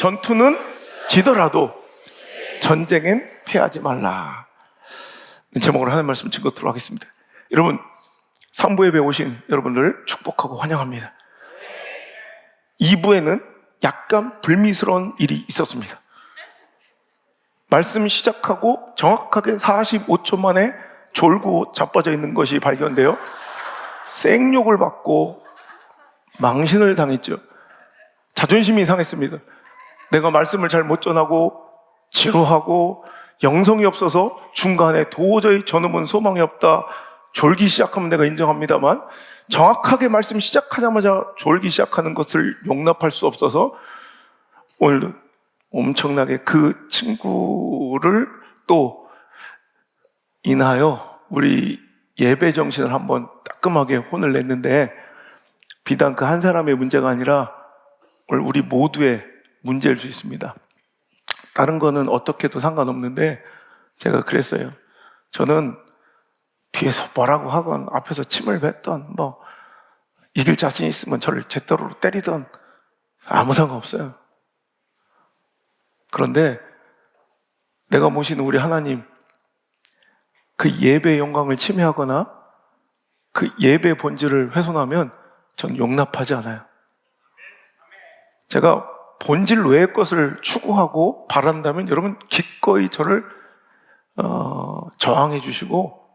전투는 지더라도 전쟁엔 패하지 말라. 제목으로 하나님 말씀 증거토록 하겠습니다. 여러분, 삼부 예배 오신 여러분들 축복하고 환영합니다. 2부에는 약간 불미스러운 일이 있었습니다. 말씀 시작하고 정확하게 45초 만에 졸고 자빠져 있는 것이 발견되어 생욕을 받고 망신을 당했죠. 자존심이 상했습니다. 내가 말씀을 잘 못 전하고 지루하고 영성이 없어서 중간에 도저히 저놈은 소망이 없다 졸기 시작하면 내가 인정합니다만, 정확하게 말씀 시작하자마자 졸기 시작하는 것을 용납할 수 없어서 오늘 엄청나게 그 친구를 또 인하여 우리 예배 정신을 한번 따끔하게 혼을 냈는데, 비단 그 한 사람의 문제가 아니라 오늘 우리 모두의 문제일 수 있습니다. 다른 거는 어떻게 해도 상관없는데 제가 그랬어요. 저는 뒤에서 뭐라고 하건 앞에서 침을 뱉던 이길 자신 있으면 저를 제떨어로 때리던 아무 상관없어요. 그런데 내가 모시는 우리 하나님, 그 예배의 영광을 침해하거나 그 예배의 본질을 훼손하면 전 용납하지 않아요. 제가 본질 외의 것을 추구하고 바란다면 여러분 기꺼이 저를 저항해 주시고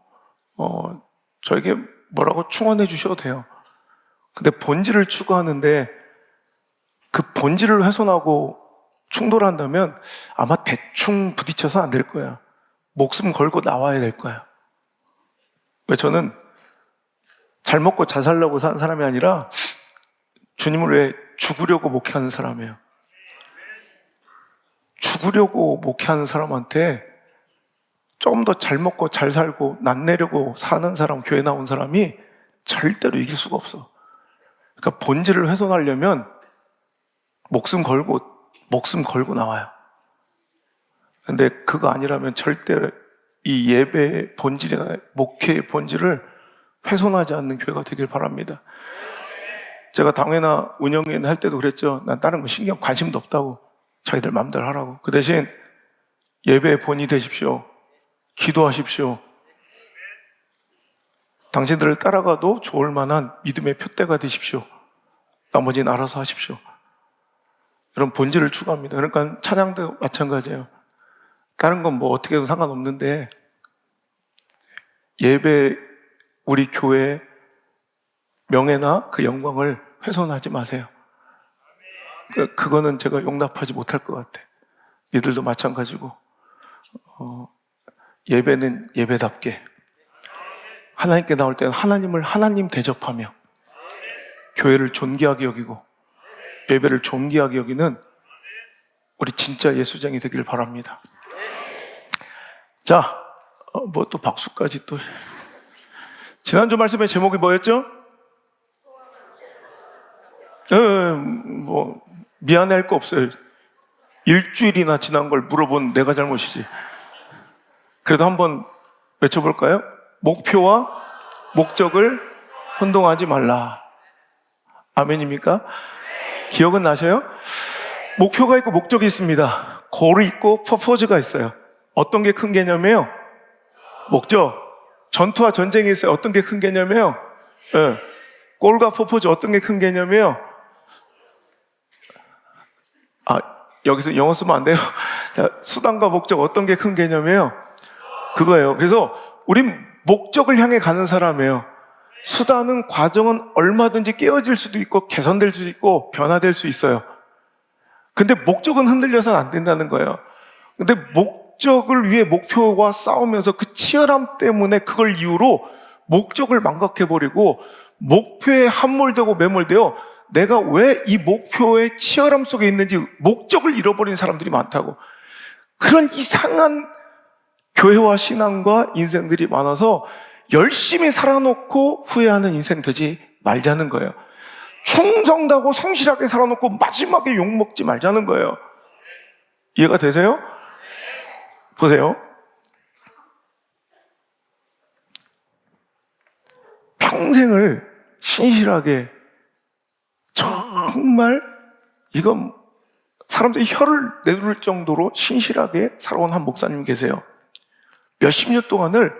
저에게 뭐라고 충원해 주셔도 돼요. 근데 본질을 추구하는데 그 본질을 훼손하고 충돌한다면 아마 대충 부딪혀서 안 될 거야. 목숨 걸고 나와야 될 거야. 왜? 저는 잘 먹고 잘 살려고 사는 사람이 아니라 주님을 위해 죽으려고 목회하는 사람이에요. 죽으려고 목회하는 사람한테 좀 더 잘 먹고 잘 살고 낫내려고 사는 사람, 교회 나온 사람이 절대로 이길 수가 없어. 그러니까 본질을 훼손하려면 목숨 걸고 나와요. 근데 그거 아니라면 절대 이 예배의 본질이나 목회의 본질을 훼손하지 않는 교회가 되길 바랍니다. 제가 당회나 운영위원 할 때도 그랬죠. 난 다른 거 신경 관심도 없다고. 자기들 마음대로 하라고. 그 대신 예배의 본이 되십시오. 기도하십시오. 당신들을 따라가도 좋을 만한 믿음의 표대가 되십시오. 나머지는 알아서 하십시오. 이런 본질을 추구합니다. 그러니까 찬양도 마찬가지예요. 다른 건 어떻게 해도 상관없는데 예배, 우리 교회의 명예나 그 영광을 훼손하지 마세요. 그거는 제가 용납하지 못할 것 같아. 니들도 마찬가지고. 예배는 예배답게, 하나님께 나올 때는 하나님을 하나님 대접하며 교회를 존귀하게 여기고 예배를 존귀하게 여기는 우리 진짜 예수장이 되길 바랍니다. 자, 또 박수까지 또. 지난주 말씀의 제목이 뭐였죠? 미안해할 거 없어요. 일주일이나 지난 걸 물어본 내가 잘못이지. 그래도 한번 외쳐볼까요? 목표와 목적을 혼동하지 말라. 아멘입니까? 기억은 나셔요? 목표가 있고 목적이 있습니다. 골이 있고 퍼포즈가 있어요. 어떤 게 큰 개념이에요? 목적. 전투와 전쟁이 있어요. 어떤 게 큰 개념이에요? 골과 퍼포즈 어떤 게 큰 개념이에요? 여기서 영어 쓰면 안 돼요? 수단과 목적 어떤 게 큰 개념이에요? 그거예요. 그래서 우린 목적을 향해 가는 사람이에요. 수단은, 과정은 얼마든지 깨어질 수도 있고 개선될 수도 있고 변화될 수 있어요. 근데 목적은 흔들려서는 안 된다는 거예요. 근데 목적을 위해 목표와 싸우면서 그 치열함 때문에 그걸 이유로 목적을 망각해버리고 목표에 함몰되고 매몰되어 내가 왜 이 목표의 치열함 속에 있는지 목적을 잃어버린 사람들이 많다고. 그런 이상한 교회와 신앙과 인생들이 많아서 열심히 살아놓고 후회하는 인생 되지 말자는 거예요. 충성다고 성실하게 살아놓고 마지막에 욕먹지 말자는 거예요. 이해가 되세요? 보세요. 평생을 신실하게 정말 이건 사람들이 혀를 내두를 정도로 신실하게 살아온 한 목사님이 계세요. 몇십 년 동안을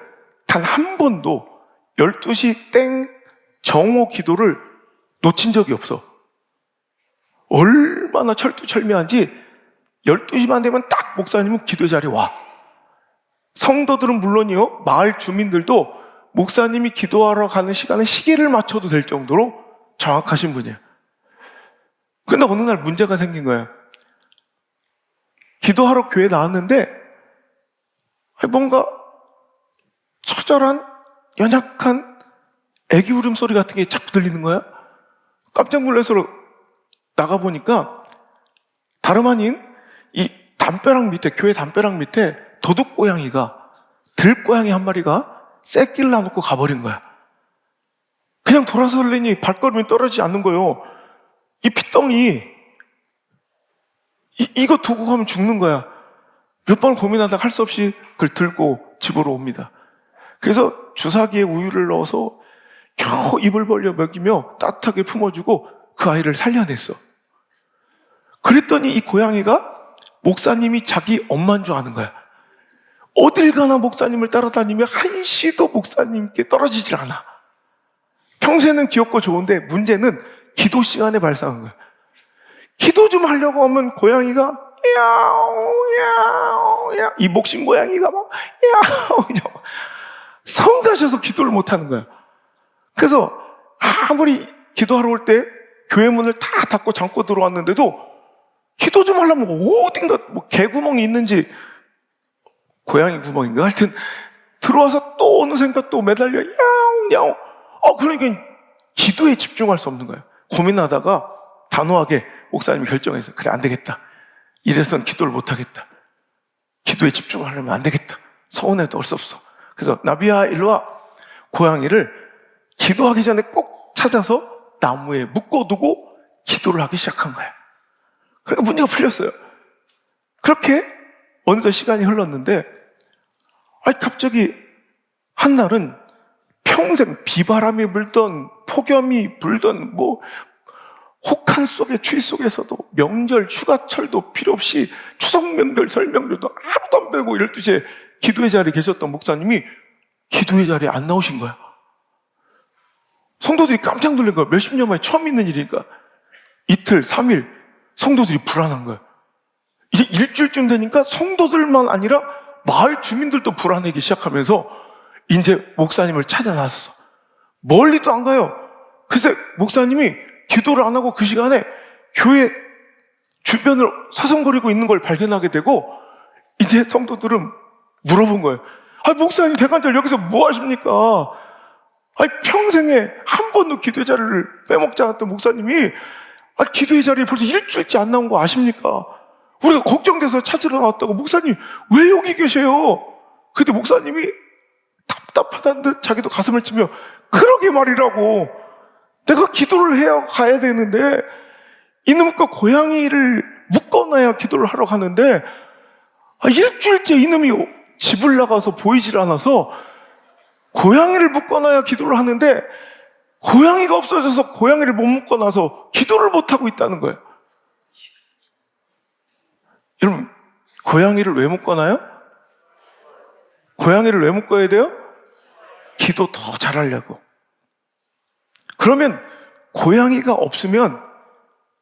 단 한 번도 12시 땡 정오 기도를 놓친 적이 없어. 얼마나 철두철미한지 12시만 되면 딱 목사님은 기도 자리에 와. 성도들은 물론이요, 마을 주민들도 목사님이 기도하러 가는 시간에 시계를 맞춰도 될 정도로 정확하신 분이에요. 근데 어느 날 문제가 생긴 거예요. 기도하러 교회 나왔는데 뭔가 처절한 연약한 애기 울음소리 같은 게 자꾸 들리는 거야. 깜짝 놀라서 나가보니까 다름 아닌 이 담벼락 밑에, 교회 담벼락 밑에 도둑고양이가, 들고양이 한 마리가 새끼를 놔놓고 가버린 거야. 그냥 돌아서려니 발걸음이 떨어지지 않는 거예요. 이 피덩이, 이거 두고 가면 죽는 거야. 몇 번 고민하다가 할 수 없이 그걸 들고 집으로 옵니다. 그래서 주사기에 우유를 넣어서 겨우 입을 벌려 먹이며 따뜻하게 품어주고 그 아이를 살려냈어. 그랬더니 이 고양이가 목사님이 자기 엄마인 줄 아는 거야. 어딜 가나 목사님을 따라다니며 한시도 목사님께 떨어지질 않아. 평소에는 귀엽고 좋은데 문제는 기도 시간에 발생한 거야. 기도 좀 하려고 하면 고양이가 야옹 야옹 야, 이 목신 고양이가 막 야옹 야옹 성가셔서 기도를 못하는 거야. 그래서 아무리 기도하러 올 때 교회 문을 다 닫고 잠고 들어왔는데도 기도 좀 하려면 어딘가 뭐 개구멍이 있는지 고양이 구멍인가 하여튼 들어와서 또 어느샌가 또 매달려 야옹 야옹. 그러니까 기도에 집중할 수 없는 거예요. 고민하다가 단호하게 목사님이 결정해서 그래 안 되겠다. 이래서는 기도를 못 하겠다. 기도에 집중하려면 안 되겠다. 서운해도 할 수 없어. 그래서 나비야 일로 와. 고양이를 기도하기 전에 꼭 찾아서 나무에 묶어두고 기도를 하기 시작한 거야. 그러니까 문제가 풀렸어요. 그렇게 어느덧 시간이 흘렀는데 갑자기 한 날은 평생 비바람이 불던 폭염이 불던 뭐 혹한 속의 추위 속에서도 명절 휴가철도 필요 없이 추석 명절 설 명절도 하루도 안 빼고 12시에 기도의 자리에 계셨던 목사님이 기도의 자리에 안 나오신 거야. 성도들이 깜짝 놀란 거야. 몇십 년 만에 처음 있는 일이니까. 이틀, 3일 성도들이 불안한 거야. 이제 일주일쯤 되니까 성도들만 아니라 마을 주민들도 불안해지기 시작하면서 이제 목사님을 찾아 나섰어. 멀리도 안 가요. 글쎄 목사님이 기도를 안 하고 그 시간에 교회 주변을 서성거리고 있는 걸 발견하게 되고 이제 성도들은 물어본 거예요. 목사님 대관절 여기서 뭐 하십니까? 평생에 한 번도 기도의 자리를 빼먹지 않았던 목사님이 기도의 자리에 벌써 일주일째 안 나온 거 아십니까? 우리가 걱정돼서 찾으러 나왔다고. 목사님 왜 여기 계세요? 근데 목사님이 답답하다는 듯 자기도 가슴을 치며 그러게 말이라고. 내가 기도를 해야 가야 되는데 이놈과 고양이를 묶어놔야 기도를 하러 가는데 일주일째 이놈이 집을 나가서 보이질 않아서 고양이를 묶어놔야 기도를 하는데 고양이가 없어져서 고양이를 못 묶어놔서 기도를 못하고 있다는 거예요. 여러분 고양이를 왜 묶어놔요? 고양이를 왜 묶어야 돼요? 기도 더 잘하려고. 그러면 고양이가 없으면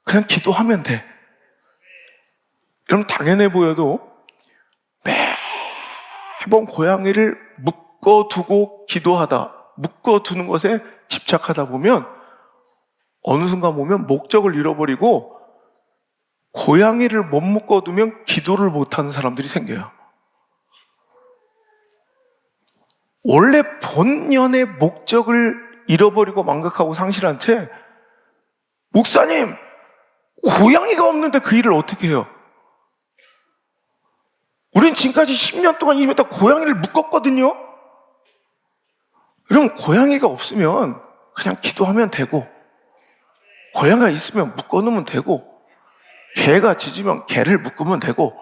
그냥 기도하면 돼. 여러분 당연해 보여도 매번 고양이를 묶어두고 기도하다, 묶어두는 것에 집착하다 보면 어느 순간 보면 목적을 잃어버리고 고양이를 못 묶어두면 기도를 못하는 사람들이 생겨요. 원래 본연의 목적을 잃어버리고 망각하고 상실한 채 목사님 고양이가 없는데 그 일을 어떻게 해요? 우린 지금까지 10년 동안 이미 다 고양이를 묶었거든요. 여러분 고양이가 없으면 그냥 기도하면 되고 고양이가 있으면 묶어놓으면 되고 개가 짖으면 개를 묶으면 되고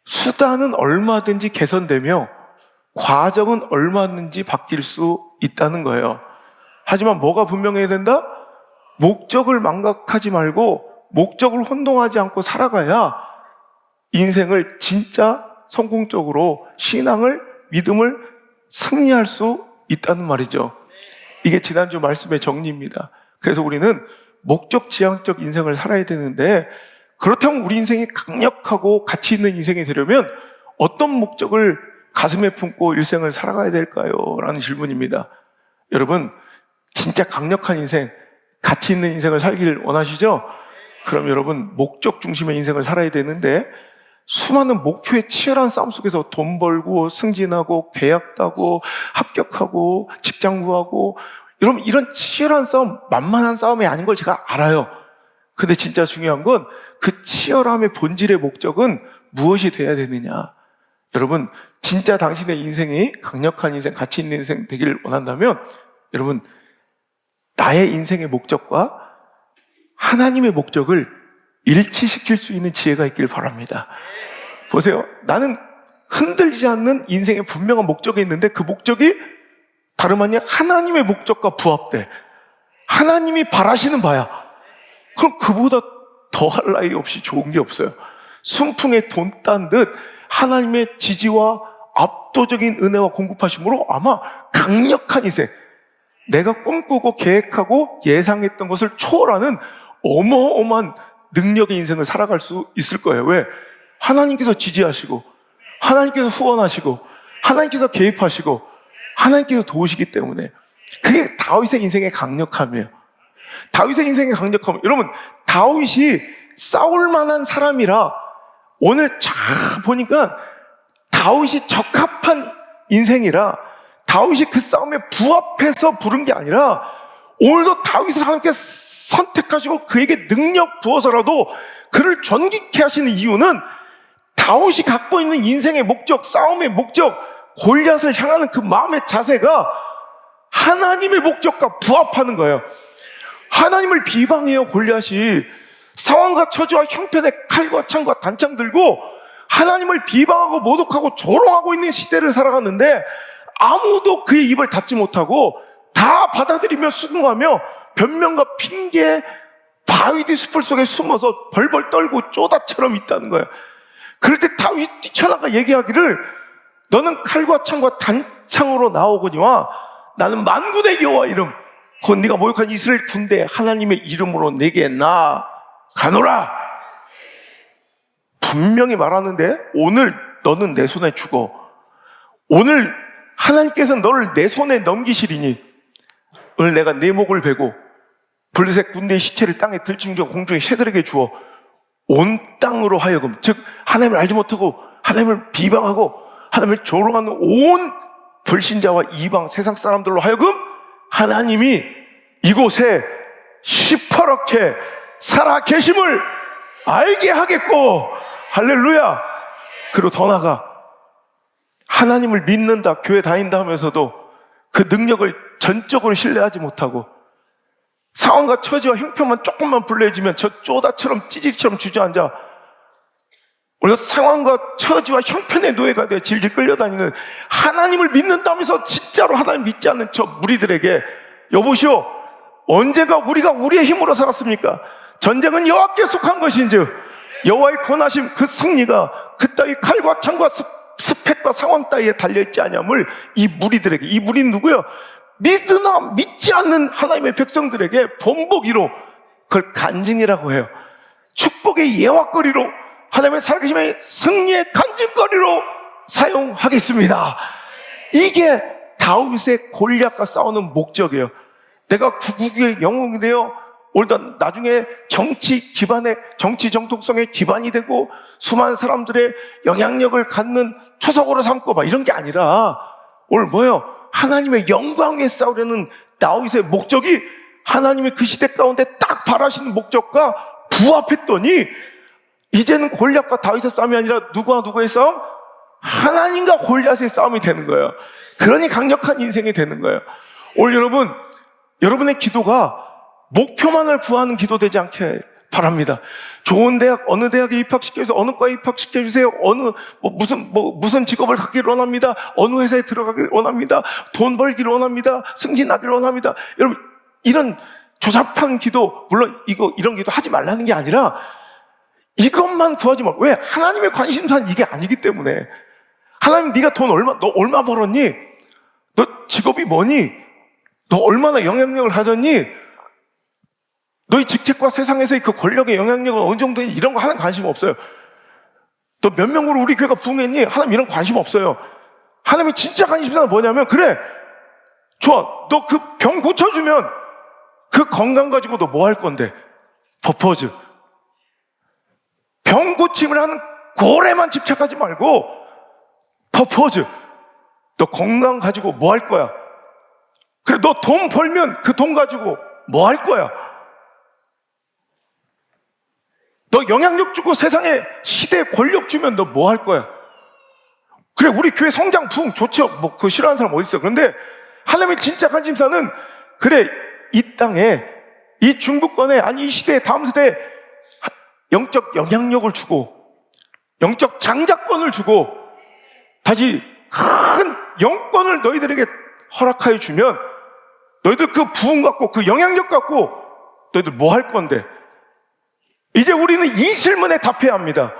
수단은 얼마든지 개선되며 과정은 얼마든지 바뀔 수 있다는 거예요. 하지만 뭐가 분명해야 된다? 목적을 망각하지 말고 목적을 혼동하지 않고 살아가야 인생을 진짜 성공적으로 신앙을, 믿음을 승리할 수 있다는 말이죠. 이게 지난주 말씀의 정리입니다. 그래서 우리는 목적 지향적 인생을 살아야 되는데, 그렇다면 우리 인생이 강력하고 가치 있는 인생이 되려면 어떤 목적을 가슴에 품고 일생을 살아가야 될까요? 라는 질문입니다. 여러분, 진짜 강력한 인생, 가치 있는 인생을 살기를 원하시죠? 그럼 여러분, 목적 중심의 인생을 살아야 되는데, 수많은 목표의 치열한 싸움 속에서 돈 벌고 승진하고 계약 따고 합격하고 직장 구하고, 여러분, 이런 치열한 싸움, 만만한 싸움이 아닌 걸 제가 알아요. 근데 진짜 중요한 건 그 치열함의 본질의 목적은 무엇이 돼야 되느냐. 여러분, 진짜 당신의 인생이 강력한 인생, 가치 있는 인생 되기를 원한다면, 여러분, 나의 인생의 목적과 하나님의 목적을 일치시킬 수 있는 지혜가 있길 바랍니다. 보세요. 나는 흔들리지 않는 인생의 분명한 목적이 있는데, 그 목적이 다름 아니라 하나님의 목적과 부합돼. 하나님이 바라시는 바야. 그럼 그보다 더할 나위 없이 좋은 게 없어요. 순풍에 돈 딴 듯 하나님의 지지와 압도적인 은혜와 공급하심으로 아마 강력한 인생, 내가 꿈꾸고 계획하고 예상했던 것을 초월하는 어마어마한 능력의 인생을 살아갈 수 있을 거예요. 왜? 하나님께서 지지하시고, 하나님께서 후원하시고, 하나님께서 개입하시고, 하나님께서 도우시기 때문에. 그게 다윗의 인생의 강력함이에요. 다윗의 인생의 강력함. 여러분, 다윗이 싸울 만한 사람이라 오늘 잘 보니까 다윗이 적합한 인생이라, 다윗이 그 싸움에 부합해서 부른 게 아니라, 오늘도 다윗을 하나님께 선택하시고 그에게 능력 부어서라도 그를 존귀케 하시는 이유는 다윗이 갖고 있는 인생의 목적, 싸움의 목적, 골리앗을 향하는 그 마음의 자세가 하나님의 목적과 부합하는 거예요. 하나님을 비방해요. 골리앗이 상황과 처지와 형편에 칼과 창과 단창 들고 하나님을 비방하고 모독하고 조롱하고 있는 시대를 살아갔는데, 아무도 그의 입을 닫지 못하고 다 받아들이며 수긍하며 변명과 핑계, 바위 뒤 숲을 속에 숨어서 벌벌 떨고 쪼다처럼 있다는 거예요. 그럴 때 다윗이 뛰쳐나가 얘기하기를, 너는 칼과 창과 단창으로 나오거니와 나는 만군의 여호와 이름, 곧 네가 모욕한 이스라엘 군대 하나님의 이름으로 내게 나가노라. 분명히 말하는데, 오늘 너는 내 손에 죽어. 오늘 하나님께서 너를 내 손에 넘기시리니 오늘 내가 네 목을 베고 블레셋 군대의 시체를 땅에 들짐져 공중에 새들에게 주어 온 땅으로 하여금, 즉 하나님을 알지 못하고 하나님을 비방하고 하나님을 조롱하는 온 불신자와 이방 세상 사람들로 하여금 하나님이 이곳에 시퍼렇게 살아 계심을 알게 하겠고, 할렐루야. 그리고 더 나아가 하나님을 믿는다, 교회 다닌다 하면서도 그 능력을 전적으로 신뢰하지 못하고 상황과 처지와 형편만 조금만 불리해지면 저 쪼다처럼 찌질처럼 주저앉아 우리가 상황과 처지와 형편의 노예가 되어 질질 끌려다니는, 하나님을 믿는다면서 진짜로 하나님 믿지 않는 저 무리들에게, 여보시오, 언제가 우리가 우리의 힘으로 살았습니까? 전쟁은 여호와께 속한 것인즉 여호와의 권하심, 그 승리가 그따위 칼과 창과 스펙과 상황 따위에 달려있지 않음을 이 무리들에게, 이 무리는 누구요? 믿으나 믿지 않는 하나님의 백성들에게 본보기로, 그걸 간증이라고 해요. 축복의 예화거리로, 하나님의 살아계심의 승리의 간증거리로 사용하겠습니다. 이게 다윗의 골리앗과 싸우는 목적이에요. 내가 구국의 영웅이 되어 오늘도 나중에 정치 기반의, 정치 정통성의 기반이 되고 수많은 사람들의 영향력을 갖는 초석으로 삼고 막 이런 게 아니라, 오늘 뭐예요? 하나님의 영광 위에 싸우려는 다윗의 목적이 하나님의 그 시대 가운데 딱 바라시는 목적과 부합했더니, 이제는 골리앗과 다윗의 싸움이 아니라 누구와 누구의 싸움? 하나님과 골리앗의 싸움이 되는 거예요. 그러니 강력한 인생이 되는 거예요. 오늘 여러분, 여러분의 기도가 목표만을 구하는 기도 되지 않게 바랍니다. 좋은 대학, 어느 대학에 입학시켜주세요. 어느 과에 입학시켜주세요. 무슨 직업을 갖기를 원합니다. 어느 회사에 들어가기를 원합니다. 돈 벌기를 원합니다. 승진하기를 원합니다. 여러분, 이런 조잡한 기도, 물론 이런 기도 하지 말라는 게 아니라 이것만 구하지 마. 왜? 하나님의 관심사는 이게 아니기 때문에. 하나님, 네가 너 얼마 벌었니? 너 직업이 뭐니? 너 얼마나 영향력을 하졌니? 너의 직책과 세상에서의 그 권력의 영향력은 어느 정도니? 이런 거 하나님 관심 없어요. 너 몇 명으로 우리 교회가 부흥했니? 하나님 이런 관심 없어요. 하나님의 진짜 관심사는 뭐냐면, 그래, 좋아, 너 그 병 고쳐주면 그 건강 가지고 너 뭐 할 건데? 퍼포즈. 병 고침을 하는 고래만 집착하지 말고 퍼포즈. 너 건강 가지고 뭐 할 거야? 그래, 너 돈 벌면 그 돈 가지고 뭐 할 거야? 너 영향력 주고 세상에 시대에 권력 주면 너 뭐 할 거야? 그래, 우리 교회 성장 부흥 좋죠. 뭐 그거 싫어하는 사람 어디 있어? 그런데 하나님의 진짜 관심사는, 그래, 이 땅에, 이 중부권에, 아니 이 시대에, 다음 세대에 영적 영향력을 주고 영적 장자권을 주고 다시 큰 영권을 너희들에게 허락하여 주면 너희들 그 부흥 갖고 그 영향력 갖고 너희들 뭐 할 건데? 이제 우리는 이 질문에 답해야 합니다.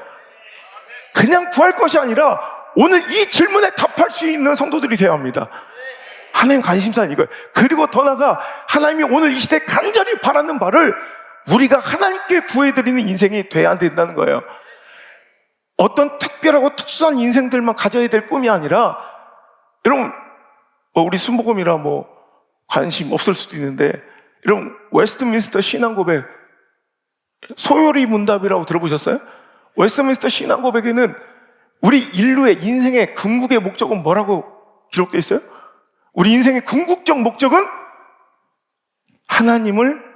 그냥 구할 것이 아니라 오늘 이 질문에 답할 수 있는 성도들이 되어야 합니다. 하나님 관심사는 이거예요. 그리고 더 나아가 하나님이 오늘 이 시대에 간절히 바라는 바를 우리가 하나님께 구해드리는 인생이 돼야 된다는 거예요. 어떤 특별하고 특수한 인생들만 가져야 될 꿈이 아니라, 여러분, 우리 순복음이라 관심 없을 수도 있는데, 여러분, 웨스트민스터 신앙고백, 소요리 문답이라고 들어보셨어요? 웨스트민스터 신앙고백에는 우리 인류의 인생의 궁극의 목적은 뭐라고 기록되어 있어요? 우리 인생의 궁극적 목적은 하나님을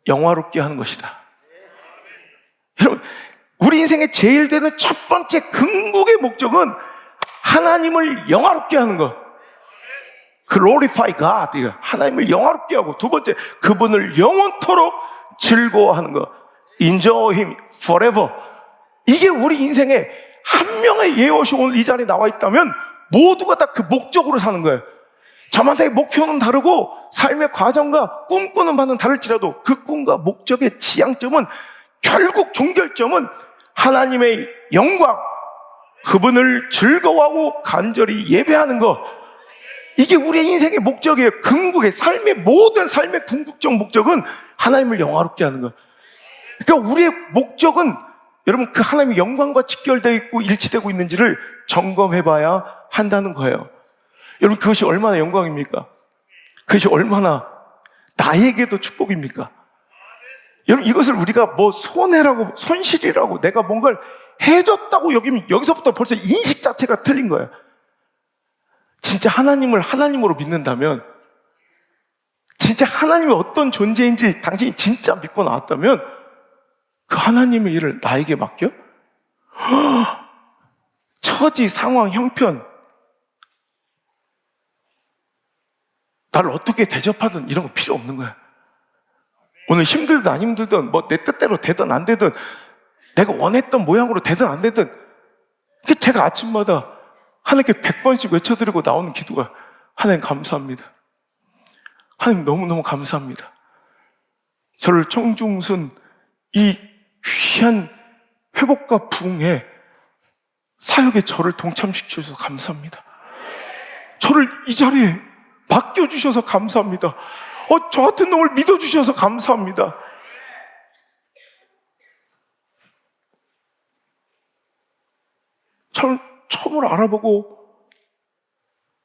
영화롭게 하는 것이다. 여러분, 우리 인생의 제일 되는 첫 번째 궁극의 목적은 하나님을 영화롭게 하는 것. Glorify God. 하나님을 영화롭게 하고, 두 번째, 그분을 영원토록 즐거워하는 것. Enjoy Him forever. 이게 우리 인생의 한 명의 예언이 오늘 이 자리에 나와 있다면 모두가 다 그 목적으로 사는 거예요. 저마다의 목표는 다르고 삶의 과정과 꿈꾸는 바는 다를지라도 그 꿈과 목적의 지향점은, 결국 종결점은 하나님의 영광, 그분을 즐거워하고 간절히 예배하는 것. 이게 우리의 인생의 목적이에요. 궁극의 모든 삶의 궁극적 목적은 하나님을 영화롭게 하는 것. 그러니까 우리의 목적은, 여러분, 그 하나님의 영광과 직결되어 있고 일치되고 있는지를 점검해봐야 한다는 거예요. 여러분, 그것이 얼마나 영광입니까? 그것이 얼마나 나에게도 축복입니까? 여러분, 이것을 우리가 손해라고, 손실이라고, 내가 뭔가를 해줬다고 여기면 여기서부터 벌써 인식 자체가 틀린 거예요. 진짜 하나님을 하나님으로 믿는다면, 진짜 하나님이 어떤 존재인지 당신이 진짜 믿고 나왔다면, 그 하나님의 일을 나에게 맡겨? 처지, 상황, 형편, 나를 어떻게 대접하든 이런 거 필요 없는 거야. 오늘 힘들든 안 힘들든, 내 뜻대로 되든 안 되든, 내가 원했던 모양으로 되든 안 되든, 제가 아침마다 하나님께 100번씩 외쳐드리고 나오는 기도가, 하나님 감사합니다. 하나님 너무너무 감사합니다. 저를 청중순 이 귀한 회복과 부흥에, 사역에 저를 동참시켜주셔서 감사합니다. 저를 이 자리에 맡겨주셔서 감사합니다. 저 같은 놈을 믿어주셔서 감사합니다. 저를 처음으로 알아보고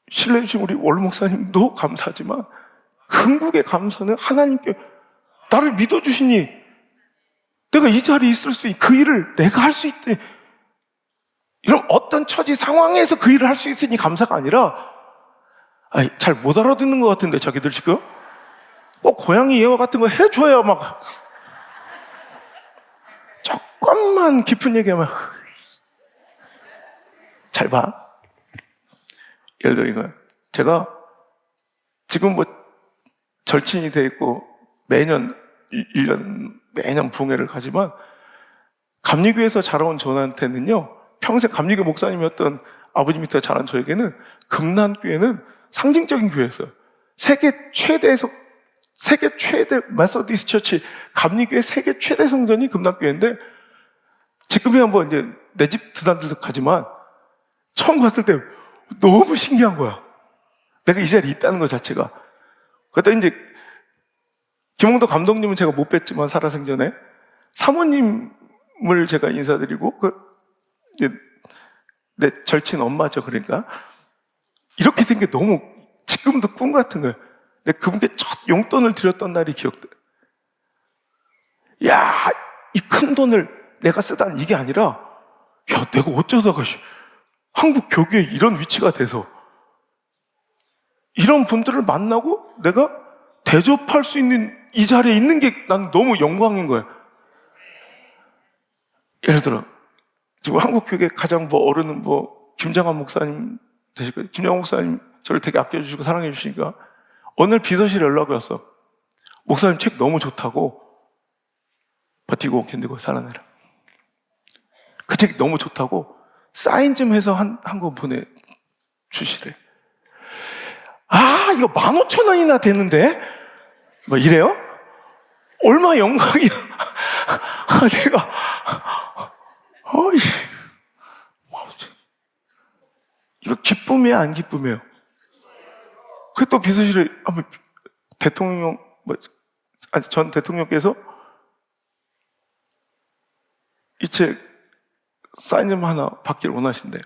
신뢰해주신 우리 원로 목사님도 감사하지만, 궁극의 감사는 하나님께 나를 믿어주시니 내가 이 자리에 있을 수 있는 그 일을 내가 할 수 있대. 이런 어떤 처지 상황에서 그 일을 할 수 있으니 감사가 아니라, 잘 못 알아듣는 것 같은데 자기들 지금 꼭 고양이 예화 같은 거 해줘야 막 조금만 깊은 얘기하면 잘 봐. 예를 들어 이거예요. 제가 지금 절친이 돼 있고 매년 1년 매년 부흥회를 가지만, 감리교에서 자라온 저한테는요, 평생 감리교 목사님이었던 아버님이 더 자란 저에게는 금난교회는 상징적인 교회였어요. 세계 최대에서 세계 최대 메소디스트 처치, 감리교회 세계 최대 성전이 금락교회인데, 지금이 한번 이제 내 집 드나들도 가지만 처음 갔을 때 너무 신기한 거야. 내가 이 자리에 있다는 것 자체가. 그러다 이제 김홍도 감독님은 제가 못 뵀지만 살아생전에 사모님을 제가 인사드리고 이제 내 절친 엄마죠. 그러니까 이렇게 생긴 게 너무 지금도 꿈 같은 거예요. 내가 그분께 첫 용돈을 드렸던 날이 기억돼. 야, 이 큰 돈을 내가 쓰다는 이게 아니라, 야, 내가 어쩌다가 한국 교계에 이런 위치가 돼서 이런 분들을 만나고 내가 대접할 수 있는 이 자리에 있는 게 난 너무 영광인 거예요. 예를 들어 지금 한국 교계 가장 어른은 김장한 목사님 되실 거예요. 김장한 목사님 저를 되게 아껴주시고 사랑해 주시니까 오늘 비서실에 연락이 왔어. 목사님 책 너무 좋다고, 버티고 견디고 살아내라. 그 책이 너무 좋다고 사인 좀 해서 한 권 보내주시래. 아, 이거 15,000원이나 되는데? 이래요? 얼마 영광이야. 내가, 이거 기쁨이야, 안 기쁨이에요? 그 또 비서실에 한번 전 대통령께서 이 책 사인 좀 하나 받기를 원하신대.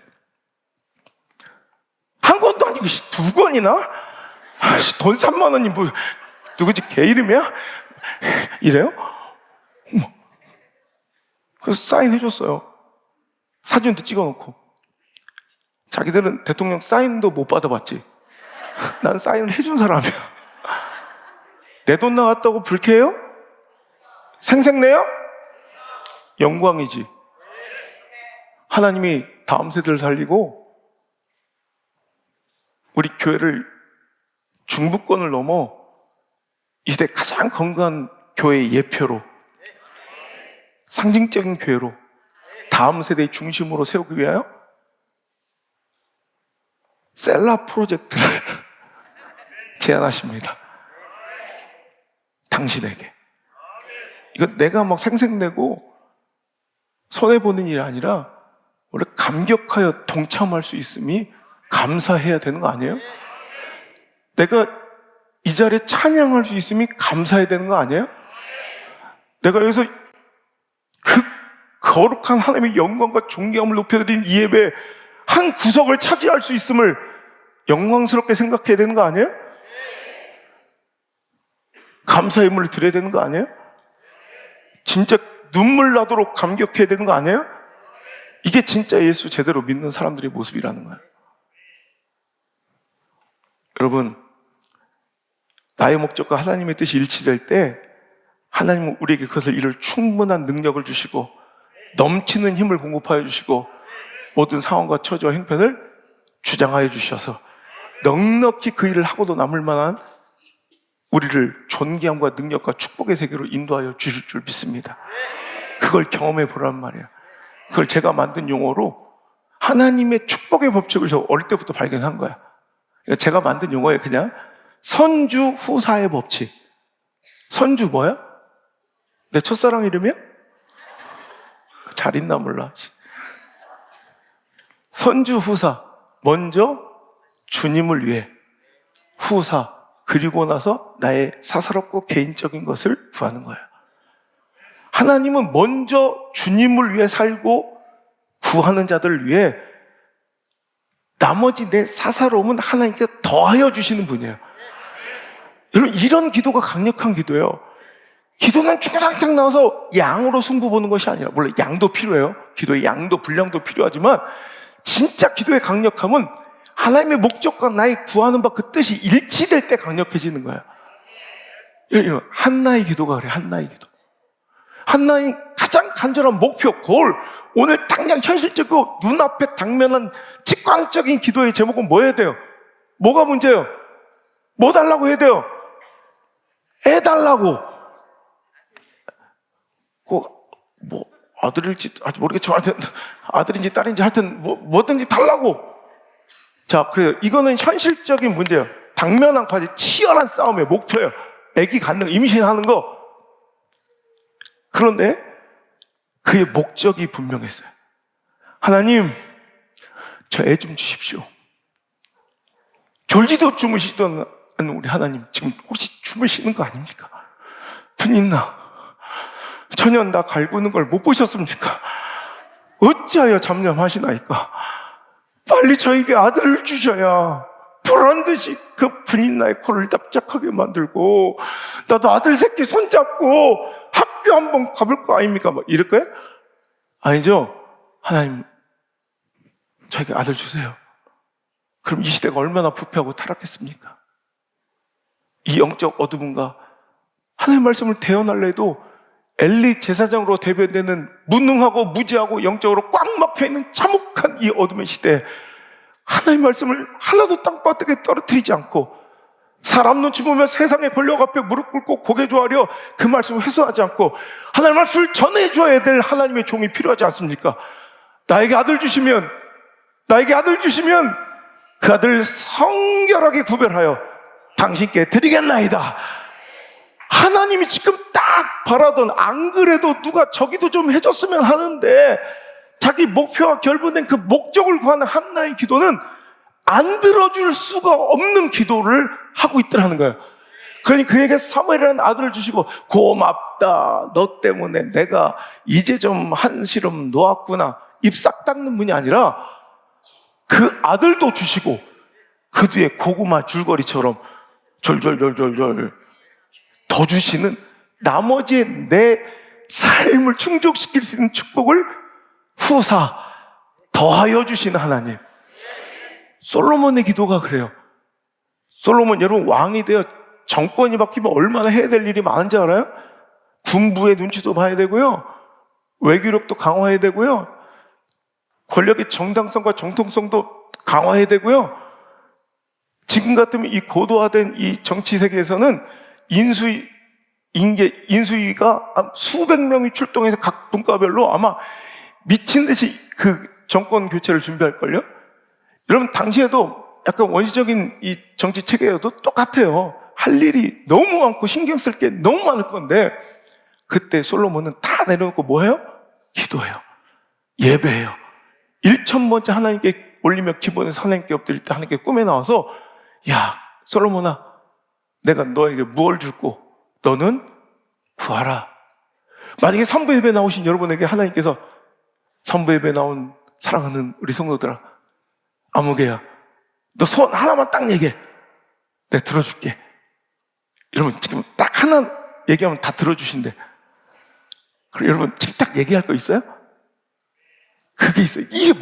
한 권도 아니고 2권이나? 돈 3만 원이 누구지? 걔 이름이야? 이래요? 그래서 사인해줬어요. 사진도 찍어놓고. 자기들은 대통령 사인도 못 받아봤지. 난 사인을 해준 사람이야. 내 돈 나갔다고 불쾌해요? 생색내요? 영광이지. 하나님이 다음 세대를 살리고 우리 교회를 중부권을 넘어 이 시대 가장 건강한 교회의 예표로, 상징적인 교회로 다음 세대의 중심으로 세우기 위하여 셀라 프로젝트를 제안하십니다. 당신에게. 이거 내가 막 생색내고 손해보는 일이 아니라 원래 감격하여 동참할 수 있음이 감사해야 되는 거 아니에요? 내가 이 자리에 찬양할 수 있음이 감사해야 되는 거 아니에요? 내가 여기서 그 거룩한 하나님의 영광과 존경함을 높여드린 이 예배 한 구석을 차지할 수 있음을 영광스럽게 생각해야 되는 거 아니에요? 감사의 물을 드려야 되는 거 아니에요? 진짜 눈물 나도록 감격해야 되는 거 아니에요? 이게 진짜 예수 제대로 믿는 사람들의 모습이라는 거예요. 여러분, 나의 목적과 하나님의 뜻이 일치될 때 하나님은 우리에게 그것을 이룰 충분한 능력을 주시고 넘치는 힘을 공급하여 주시고 모든 상황과 처지와 형편을 주장하여 주셔서 넉넉히 그 일을 하고도 남을 만한 우리를 존귀함과 능력과 축복의 세계로 인도하여 주실 줄 믿습니다. 그걸 경험해 보란 말이에요. 그걸 제가 만든 용어로 하나님의 축복의 법칙을 저 어릴 때부터 발견한 거야. 제가 만든 용어에 그냥 선주 후사의 법칙. 선주 뭐야? 내 첫사랑 이름이야? 잘 있나 몰라. 선주 후사. 먼저 주님을 위해, 후사, 그리고 나서 나의 사사롭고 개인적인 것을 구하는 거예요. 하나님은 먼저 주님을 위해 살고 구하는 자들을 위해 나머지 내 사사로움은 하나님께서 더하여 주시는 분이에요. 여러분, 이런 기도가 강력한 기도예요. 기도는 주구장창 나와서 양으로 승부 보는 것이 아니라, 물론 양도 필요해요. 기도의 양도 분량도 필요하지만 진짜 기도의 강력함은 하나님의 목적과 나의 구하는 바 그 뜻이 일치될 때 강력해지는 거예요. 한나의 기도가 그래. 한나의 기도. 한나의 가장 간절한 목표, 골, 오늘 당장 현실적이고 눈앞에 당면한 직관적인 기도의 제목은 뭐 해야 돼요? 뭐가 문제예요? 뭐 달라고 해야 돼요? 애 달라고. 아들일지 모르겠지만 하여튼 아들인지 딸인지 하여튼 뭐든지 달라고. 자, 그래요. 이거는 현실적인 문제예요. 당면한 과제 치열한 싸움의 목표예요. 아기 갖는 거, 임신하는 거. 그런데 그의 목적이 분명했어요. 하나님, 저 애 좀 주십시오. 졸지도 주무시던 우리 하나님, 지금 혹시 주무시는 거 아닙니까? 분인나, 전혀 나 갈구는 걸 못 보셨습니까? 어찌하여 잠잠하시나이까? 빨리 저에게 아들을 주셔야 보란듯이 그 분인나의 코를 납작하게 만들고 나도 아들 새끼 손잡고 학교 한번 가볼 거 아닙니까? 막 이럴 거예요? 아니죠. 하나님, 저에게 아들 주세요. 그럼 이 시대가 얼마나 부패하고 타락했습니까? 이 영적 어둠과 하나님의 말씀을 대언하려 해도 엘리 제사장으로 대변되는 무능하고 무지하고 영적으로 꽉 막혀있는 참혹한 이 어둠의 시대에 하나님의 말씀을 하나도 땅바닥에 떨어뜨리지 않고 사람 눈치 보며 세상의 권력 앞에 무릎 꿇고 고개 조아려 그 말씀을 회수하지 않고 하나님의 말씀을 전해줘야 될 하나님의 종이 필요하지 않습니까? 나에게 아들 주시면 그 아들을 성결하게 구별하여 당신께 드리겠나이다. 하나님이 지금 딱 바라던, 안 그래도 누가 저기도 좀 해줬으면 하는데 자기 목표와 결부된 그 목적을 구하는 한나의 기도는 안 들어줄 수가 없는 기도를 하고 있더라는 거예요. 그러니 그에게 사무엘이라는 아들을 주시고 고맙다, 너 때문에 내가 이제 좀 한시름 놓았구나, 입 싹 닦는 분이 아니라 그 아들도 주시고 그 뒤에 고구마 줄거리처럼 절절절절절 더 주시는, 나머지의 내 삶을 충족시킬 수 있는 축복을 후사 더하여 주시는 하나님. 솔로몬의 기도가 그래요. 솔로몬, 여러분, 왕이 되어 정권이 바뀌면 얼마나 해야 될 일이 많은지 알아요? 군부의 눈치도 봐야 되고요, 외교력도 강화해야 되고요, 권력의 정당성과 정통성도 강화해야 되고요. 지금 같으면 이 고도화된 이 정치 세계에서는 인수위가 수백 명이 출동해서 각 분과별로 아마 미친 듯이 그 정권 교체를 준비할걸요? 여러분, 당시에도 약간 원시적인 이 정치 체계여도 똑같아요. 할 일이 너무 많고 신경 쓸 게 너무 많을 건데 그때 솔로몬은 다 내려놓고 뭐 해요? 기도해요. 예배해요. 1,000번째 하나님께 올리며 기본에서 하나님께 엎드릴 때 하나님께 꿈에 나와서, 야, 솔로몬아, 내가 너에게 무엇을 줄고 너는 구하라. 만약에 산부 예배 나오신 여러분에게 하나님께서 산부 예배 나온 사랑하는 우리 성도들아, 아무개야, 너 손 하나만 딱 얘기해. 내가 들어줄게. 여러분, 지금 딱 하나 얘기하면 다 들어주신대. 그럼 여러분, 지금 딱 얘기할 거 있어요? 그게 있어요. 이게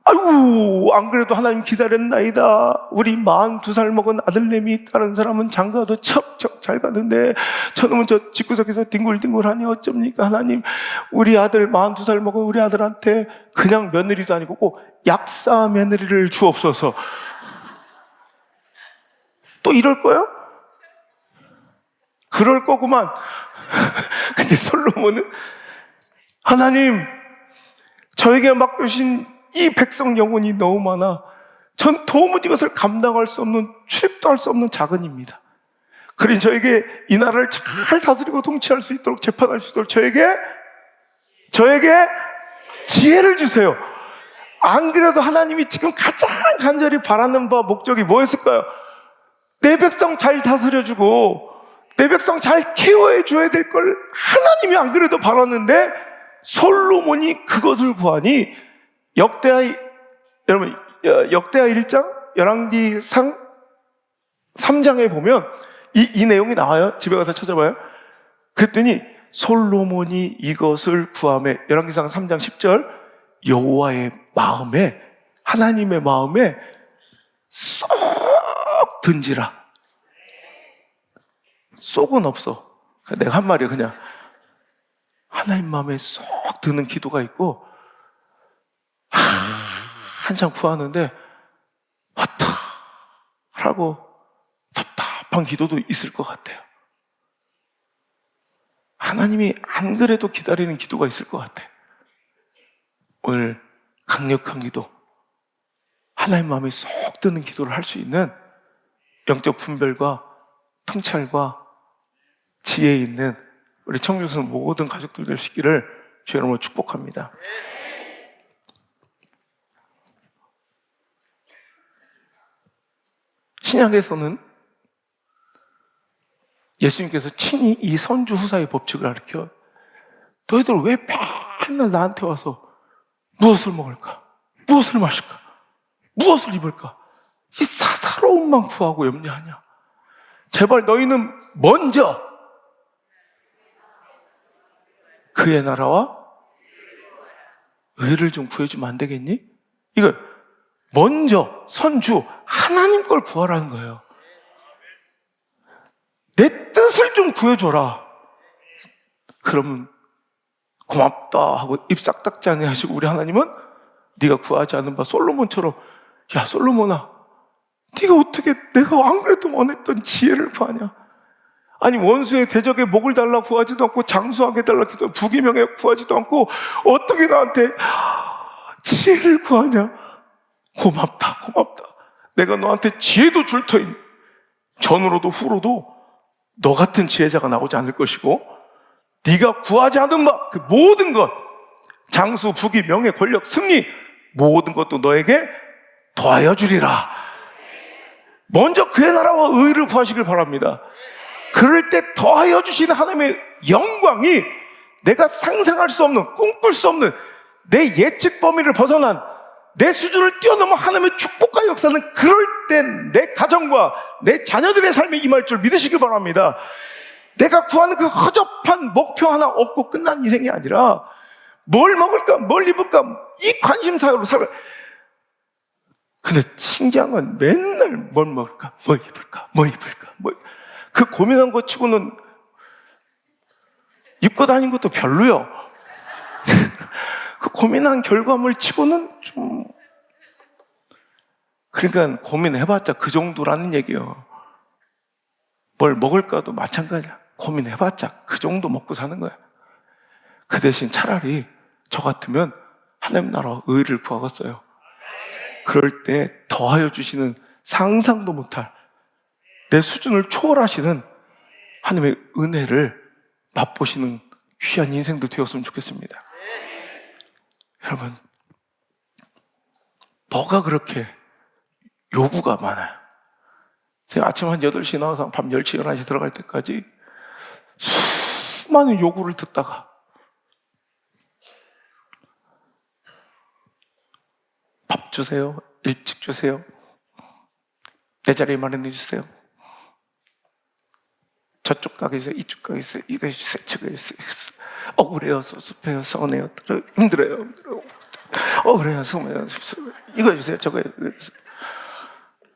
아이고, 안 그래도 하나님 기다렸나이다. 우리 42살 먹은 아들내미, 다른 사람은 장가도 척척 잘 가는데 저놈은 저 집구석에서 뒹굴뒹굴하니 어쩝니까? 하나님, 우리 아들 42살 먹은 우리 아들한테 그냥 며느리도 아니고 꼭 약사 며느리를 주옵소서. 또 이럴 거요? 그럴 거구만. 근데 솔로몬은, 하나님, 저에게 맡겨주신 이 백성 영혼이 너무 많아 전 도무지 이것을 감당할 수 없는, 출입도 할 수 없는 자근입니다. 그러니 저에게 이 나라를 잘 다스리고 통치할 수 있도록, 재판할 수 있도록 저에게 지혜를 주세요. 안 그래도 하나님이 지금 가장 간절히 바라는 바, 목적이 뭐였을까요? 내 백성 잘 다스려주고 내 백성 잘 케어해줘야 될 걸 하나님이 안 그래도 바랐는데 솔로몬이 그것을 구하니, 여러분, 역대하 1장, 열왕기상 3장에 보면 이 내용이 나와요. 집에 가서 찾아봐요. 그랬더니 솔로몬이 이것을 구하며, 열왕기상 3장 10절, 여호와의 마음에, 하나님의 마음에 쏙 든지라. 쏙은 없어. 내가 한 말이에요. 그냥 하나님 마음에 쏙 드는 기도가 있고, 한참 구하는데 허탈하고 답답한 기도도 있을 것 같아요. 하나님이 안 그래도 기다리는 기도가 있을 것 같아요. 오늘 강력한 기도, 하나님 마음에 쏙 드는 기도를 할 수 있는 영적 분별과 통찰과 지혜 있는 우리 청중선 모든 가족들 되시기를 주의 이름으로 축복합니다. 신약에서는 예수님께서 친히 이 선주 후사의 법칙을 가르쳐 너희들 왜 맨날 나한테 와서 무엇을 먹을까? 무엇을 마실까? 무엇을 입을까? 이 사사로움만 구하고 염려하냐? 제발 너희는 먼저 그의 나라와 의를 좀 구해주면 안 되겠니? 이거 먼저 선주 하나님 걸 구하라는 거예요. 내 뜻을 좀 구해줘라. 그러면 고맙다 하고 입 싹 닦지 아니하시고 우리 하나님은 네가 구하지 않은 바 솔로몬처럼 야 솔로몬아 네가 어떻게 내가 안 그래도 원했던 지혜를 구하냐? 아니 원수의 대적에 목을 달라 구하지도 않고 장수하게 달라 기도 부귀명예 구하지도 않고 어떻게 나한테 지혜를 구하냐? 고맙다. 내가 너한테 지혜도 줄 터인 전으로도 후로도 너 같은 지혜자가 나오지 않을 것이고 네가 구하지 않은 바 그 모든 것 장수, 부귀, 명예, 권력, 승리 모든 것도 너에게 더하여 주리라. 먼저 그의 나라와 의를 구하시길 바랍니다. 그럴 때 더하여 주시는 하나님의 영광이 내가 상상할 수 없는 꿈꿀 수 없는 내 예측 범위를 벗어난 내 수준을 뛰어넘어 하나님의 축복과 역사는 그럴 땐 내 가정과 내 자녀들의 삶에 임할 줄 믿으시길 바랍니다. 내가 구하는 그 허접한 목표 하나 얻고 끝난 인생이 아니라 뭘 먹을까, 뭘 입을까 이 관심사로 살아. 근데 신기한 건 맨날 뭘 먹을까, 뭐 입을까. 그 고민한 것 치고는 입고 다닌 것도 별로요. 그 고민한 결과물 치고는 좀 그러니까 고민해봤자 그 정도라는 얘기예요. 뭘 먹을까도 마찬가지야. 고민해봤자 그 정도 먹고 사는 거야. 그 대신 차라리 저 같으면 하나님 나라와 의를 구하겠어요. 그럴 때 더하여 주시는 상상도 못할 내 수준을 초월하시는 하나님의 은혜를 맛보시는 귀한 인생도 되었으면 좋겠습니다. 여러분, 뭐가 그렇게 요구가 많아요? 제가 아침 한 8시에 나와서 밤 10시, 11시 들어갈 때까지 수많은 요구를 듣다가 밥 주세요, 일찍 주세요, 내 자리에 마련해 주세요, 저쪽 가게 있어요, 이쪽 가게 있어요, 이거 해주세요, 저거 해주세요. 억울해요, 섭섭해요, 서운해요, 힘들어요. 억울해요, 서운해요, 이거 해주세요, 저거 해주세요.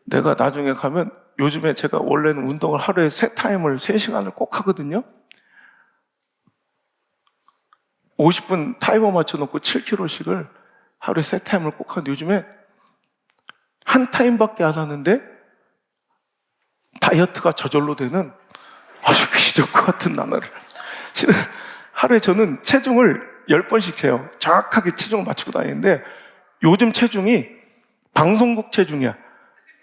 내가 나중에 가면 요즘에 제가 원래는 운동을 하루에 3타임을 3시간을 꼭 하거든요. 50분 타이머 맞춰놓고 7kg씩을 하루에 3타임을 꼭 하는데 요즘에 한 타임밖에 안 하는데 다이어트가 저절로 되는 아주 기적과 같은 나날을. 실은 하루에 저는 체중을 10번씩 재요. 정확하게 체중을 맞추고 다니는데 요즘 체중이 방송국 체중이야.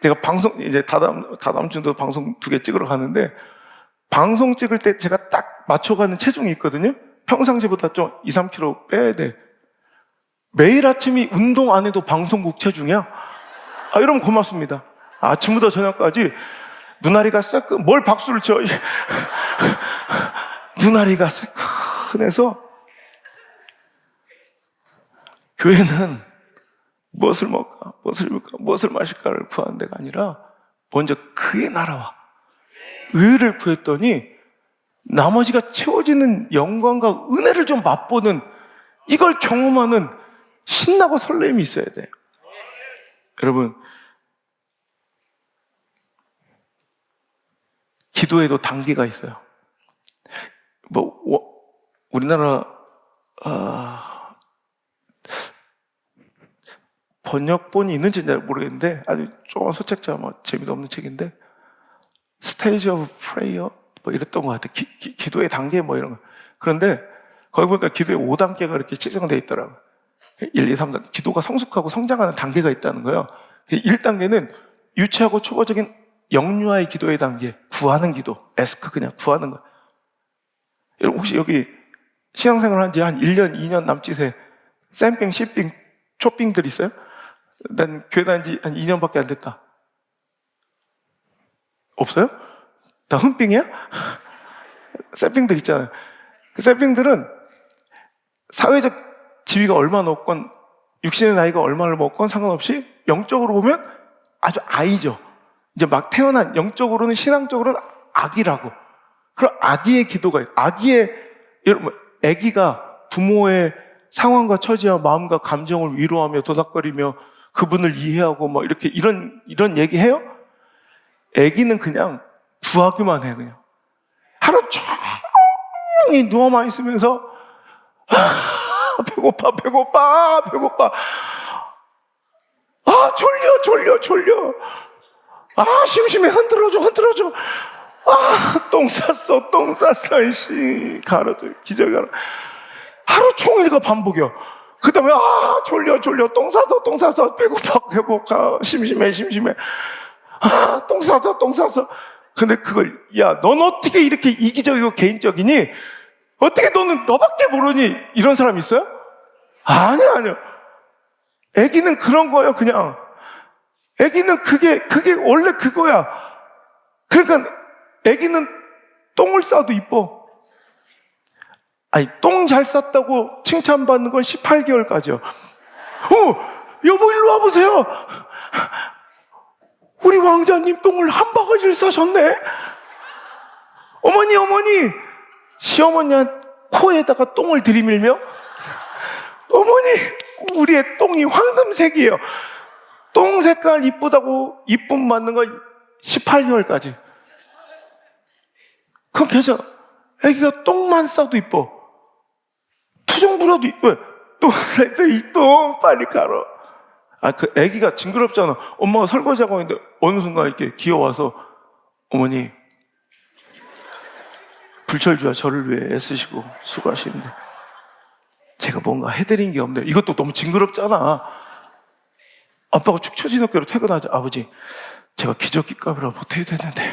내가 방송 이제 다다음 주도 방송 2개 찍으러 가는데 방송 찍을 때 제가 딱 맞춰가는 체중이 있거든요. 평상시보다 좀 2, 3kg 빼야 돼. 매일 아침이 운동 안 해도 방송국 체중이야. 이러면 고맙습니다. 아침부터 저녁까지 눈알이가 새끈, 뭘 박수를 쳐. 눈알이가 새끈해서 교회는 무엇을 먹을까, 무엇을 입을까, 무엇을 마실까를 구하는 데가 아니라 먼저 그의 나라와 의를 구했더니 나머지가 채워지는 영광과 은혜를 좀 맛보는 이걸 경험하는 신나고 설렘이 있어야 돼요. 여러분, 기도에도 단계가 있어요. 우리나라 번역본이 있는지 잘 모르겠는데 아주 조금 소책자 재미도 없는 책인데 스테이지 오브 프레이어 이랬던 것 같아요. 기도의 단계 이런 거. 그런데 거기 보니까 기도의 5단계가 이렇게 책정되어 있더라고요. 1, 2, 3, 4 기도가 성숙하고 성장하는 단계가 있다는 거예요. 1단계는 유치하고 초보적인 영유아의 기도의 단계, 구하는 기도. 에스크 그냥 구하는 거. 여러분 혹시 여기 신앙생활 한 지 한 1년, 2년 남짓에 쌤빙, 씨빙, 초빙들 있어요? 난 교회 다닌 지 한 2년밖에 안 됐다. 없어요? 다 흔빙이야? 쌤빙들 있잖아요. 그 쌤빙들은 사회적 지위가 얼마나 높건 육신의 나이가 얼마나 먹건 상관없이 영적으로 보면 아주 아이죠. 이제 막 태어난 영적으로는 신앙적으로는 아기라고. 그럼 아기의 기도가 여러분 아기가 부모의 상황과 처지와 마음과 감정을 위로하며 도닥거리며 그분을 이해하고 뭐 이렇게 이런 얘기해요? 아기는 그냥 구하기만 해요. 그냥 하루 종일 누워만 있으면서 배고파 졸려 심심해 흔들어줘 똥 쌌어 이씨 가로도 기저귀 하루 종일 그 반복이야. 그 다음에 졸려 똥 쌌어 배고파 심심해 똥 쌌어 근데 그걸 넌 어떻게 이렇게 이기적이고 개인적이니? 어떻게 너밖에 모르니? 이런 사람 있어요? 아니요. 애기는 그런 거예요, 그냥. 애기는 그게 원래 그거야. 그러니까 애기는 똥을 싸도 이뻐. 아니, 똥 잘 쌌다고 칭찬받는 건 18개월까지요. 여보 일로 와보세요. 우리 왕자님 똥을 한 바가지를 싸셨네. 어머니 시어머니한 코에다가 똥을 들이밀며 어머니 우리의 똥이 황금색이에요. 똥 색깔 이쁘다고 이쁨 받는 건 18개월까지. 그럼 괜찮아. 애기가 똥만 싸도 이뻐. 투정 부려도 왜? 똥 쌀 때 이 똥 빨리 갈아. 그 애기가 징그럽잖아. 엄마가 설거지하고 있는데 어느 순간 이렇게 기어와서 어머니 불철주야 저를 위해 애쓰시고 수고하시는데 제가 뭔가 해드린 게 없네요. 이것도 너무 징그럽잖아. 아빠가 축 처진 어깨로 퇴근하자. 아버지 제가 기저귀값이라 못해야 되는데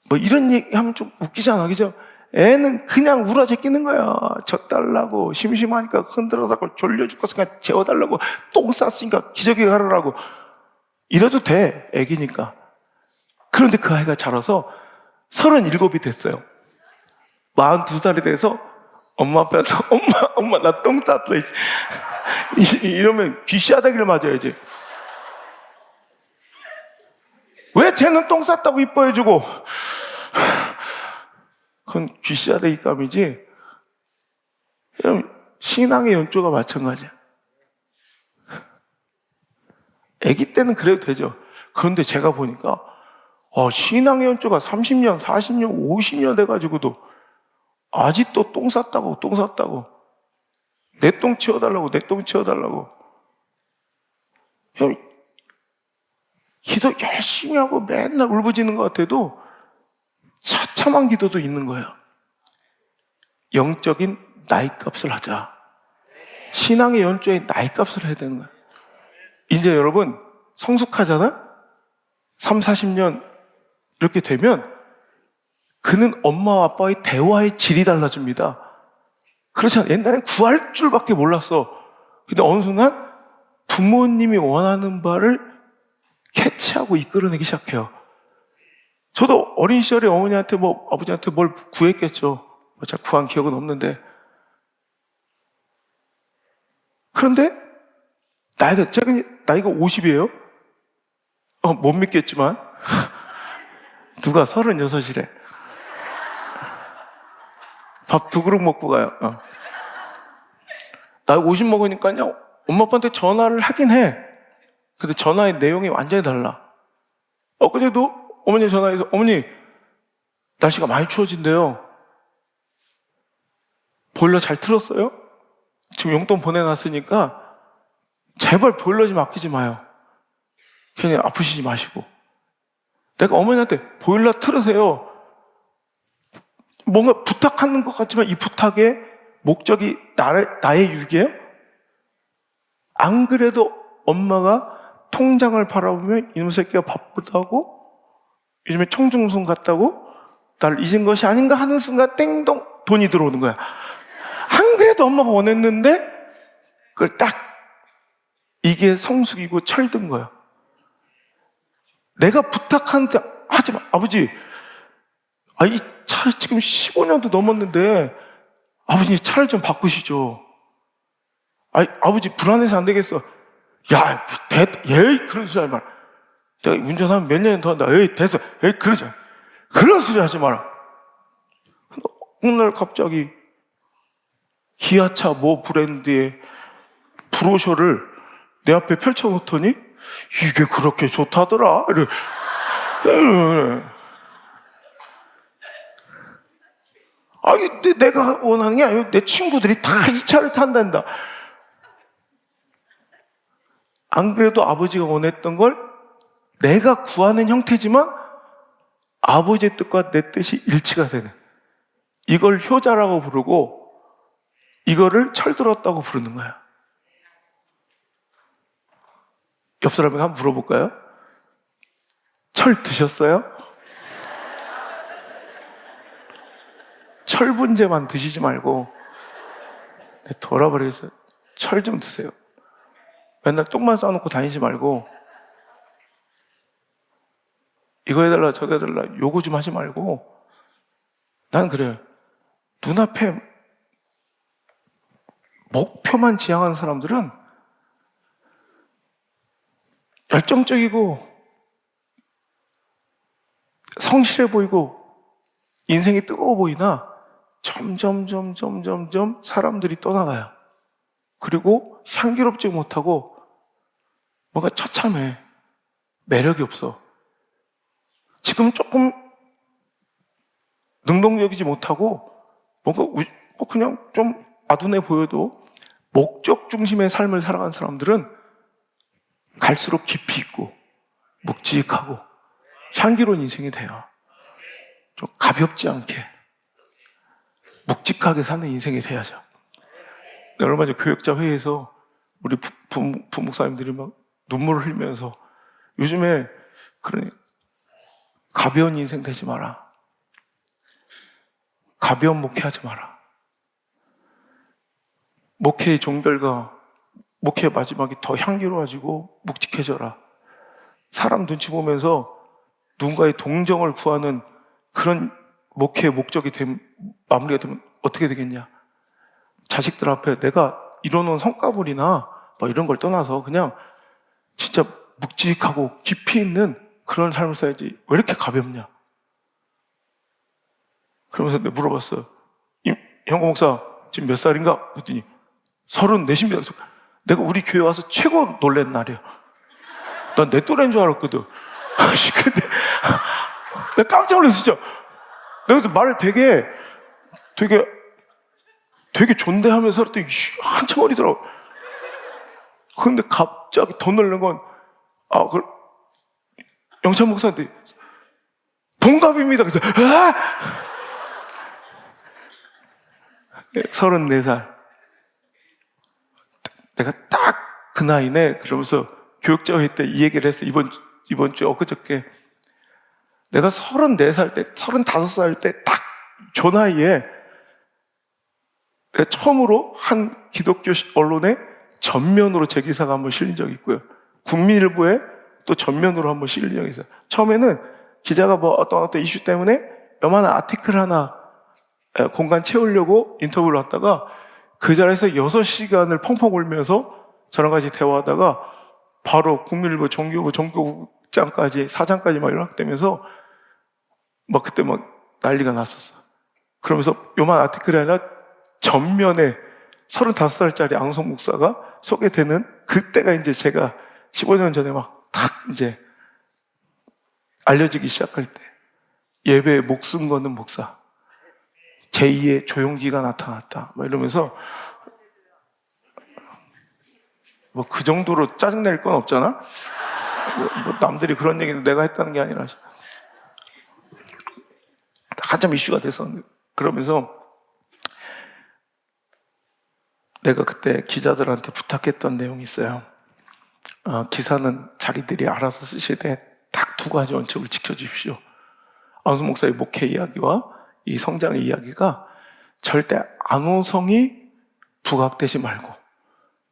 뭐 이런 얘기 하면 좀 웃기잖아, 그죠? 애는 그냥 우라져 끼는 거야. 젖달라고 심심하니까 흔들어달라고 졸려 죽겠으니까 재워달라고 똥 쌌으니까 기저귀 가르라고 이래도 돼, 애기니까. 그런데 그 아이가 자라서 37이 됐어요. 42살이 돼서 엄마 앞에서 엄마 나 똥 쌌다 이러면 귀씨아다기를 맞아야지. 왜 쟤는 똥 쌌다고 이뻐해주고 그건 귀씨아다기 감이지. 신앙의 연조가 마찬가지야. 아기 때는 그래도 되죠. 그런데 제가 보니까 신앙의 연조가 30년, 40년, 50년 돼가지고도 아직도 똥 쌌다고 내 똥 치워달라고 기도 열심히 하고 맨날 울부짖는 것 같아도 처참한 기도도 있는 거예요. 영적인 나이값을 하자. 신앙의 연조에 나이값을 해야 되는 거예요. 이제 여러분 성숙하잖아? 3, 40년 이렇게 되면 그는 엄마와 아빠의 대화의 질이 달라집니다. 그렇지 않아? 옛날엔 구할 줄밖에 몰랐어. 근데 어느 순간 부모님이 원하는 바를 캐치하고 이끌어내기 시작해요. 저도 어린 시절에 어머니한테 아버지한테 뭘 구했겠죠. 잘 구한 기억은 없는데. 그런데 제가 나이가 50이에요? 못 믿겠지만 누가 36이래. 밥 2그릇 먹고 가요. 나이 50 먹으니까요 엄마 아빠한테 전화를 하긴 해. 근데 전화의 내용이 완전히 달라. 엊그제도 어머니 전화해서 어머니 날씨가 많이 추워진대요. 보일러 잘 틀었어요? 지금 용돈 보내놨으니까 제발 보일러 좀 아끼지 마요. 괜히 아프시지 마시고. 내가 어머니한테 보일러 틀으세요. 뭔가 부탁하는 것 같지만 이 부탁의 목적이 나의 유익이에요? 안 그래도 엄마가 통장을 바라보면 이놈 새끼가 바쁘다고 요즘에 청중송 같다고 나를 잊은 것이 아닌가 하는 순간 땡동 돈이 들어오는 거야. 안 그래도 엄마가 원했는데 그걸 딱, 이게 성숙이고 철든 거야. 내가 부탁하는데 하지 마. 아버지, 이 차를 지금 15년도 넘었는데 아버지 차를 좀 바꾸시죠. 아버지 불안해서 안 되겠어. 야, 에이, 그런 소리 하지 마라. 내가 운전하면 몇 년 더 한다. 에이, 됐어. 에이, 그러자. 그런 소리 하지 마라. 어느 날 갑자기 기아차 모 브랜드의 브로셔를 내 앞에 펼쳐놓더니 이게 그렇게 좋다더라. 내가 원하는 게 아니고 내 친구들이 다 이 차를 탄단다. 안 그래도 아버지가 원했던 걸 내가 구하는 형태지만 아버지의 뜻과 내 뜻이 일치가 되는, 이걸 효자라고 부르고 이거를 철들었다고 부르는 거야. 옆 사람에게 한번 물어볼까요? 철 드셨어요? 철분제만 드시지 말고 돌아버리겠어요. 철 좀 드세요. 맨날 똥만 싸놓고 다니지 말고 이거 해달라 저거 해달라 요구 좀 하지 말고, 난 그래요. 눈앞에 목표만 지향하는 사람들은 열정적이고 성실해 보이고 인생이 뜨거워 보이나 점점 사람들이 떠나가요. 그리고 향기롭지 못하고 뭔가 처참해. 매력이 없어. 지금 조금 능동적이지 못하고 뭔가 그냥 좀 아둔해 보여도 목적 중심의 삶을 살아가는 사람들은 갈수록 깊이 있고 묵직하고 향기로운 인생이 돼요. 좀 가볍지 않게 묵직하게 사는 인생이 돼야죠. 얼마 전 교역자 회의에서 우리 부목사님들이 막 눈물을 흘리면서 요즘에 그러니 가벼운 인생 되지 마라. 가벼운 목회하지 마라. 목회의 종결과 목회의 마지막이 더 향기로워지고 묵직해져라. 사람 눈치 보면서 누군가의 동정을 구하는 그런 목회의 목적이 마무리가 되면 어떻게 되겠냐? 자식들 앞에 내가 이뤄놓은 성과물이나 뭐 이런 걸 떠나서 그냥 진짜 묵직하고 깊이 있는 그런 삶을 살아야지 왜 이렇게 가볍냐? 그러면서 내가 물어봤어요. 현고 목사 지금 몇 살인가? 그랬더니 34입니다. 내가 우리 교회 와서 최고 놀란 날이야. 난 내 또래인 줄 알았거든. 근데 내가 깜짝 놀랐어 진짜. 내가 그래서 말을 되게 존대하면서 했더니 한참 어리더라고. 근데 갑자기 더 놀란 건 영찬 목사한테 동갑입니다. 그래서 34살. 내가 딱 그 나이네. 그러면서 교육자 회의 때 이 얘기를 했어. 이번 주에 엊그저께. 내가 34살 때, 35살 때 딱 저 나이에 내가 처음으로 한 기독교 언론에 전면으로 제 기사가 한번 실린 적이 있고요. 국민일보에 또 전면으로 한번 실린 적이 있어요. 처음에는 기자가 뭐 어떤 이슈 때문에 요만한 아티클 하나 공간 채우려고 인터뷰를 왔다가 그 자리에서 6시간을 펑펑 울면서 저랑 같이 대화하다가 바로 국민일보 종교부 전국장까지 사장까지 막 연락되면서 막 그때 막 난리가 났었어. 그러면서 요만 아티클이 아니라 전면에 35살짜리 앙송 목사가 소개되는 그때가 이제 제가 15년 전에 막 탁 이제 알려지기 시작할 때 예배에 목숨 거는 목사 제2의 조용기가 나타났다 막 이러면서 뭐 그 정도로 짜증낼 건 없잖아. 뭐 남들이 그런 얘기는 내가 했다는 게 아니라 한참 이슈가 됐었는데 그러면서 내가 그때 기자들한테 부탁했던 내용이 있어요. 기사는 자기들이 알아서 쓰실 때 딱 2가지 원칙을 지켜주십시오. 안호성 목사의 목회 이야기와 이 성장의 이야기가 절대 안호성이 부각되지 말고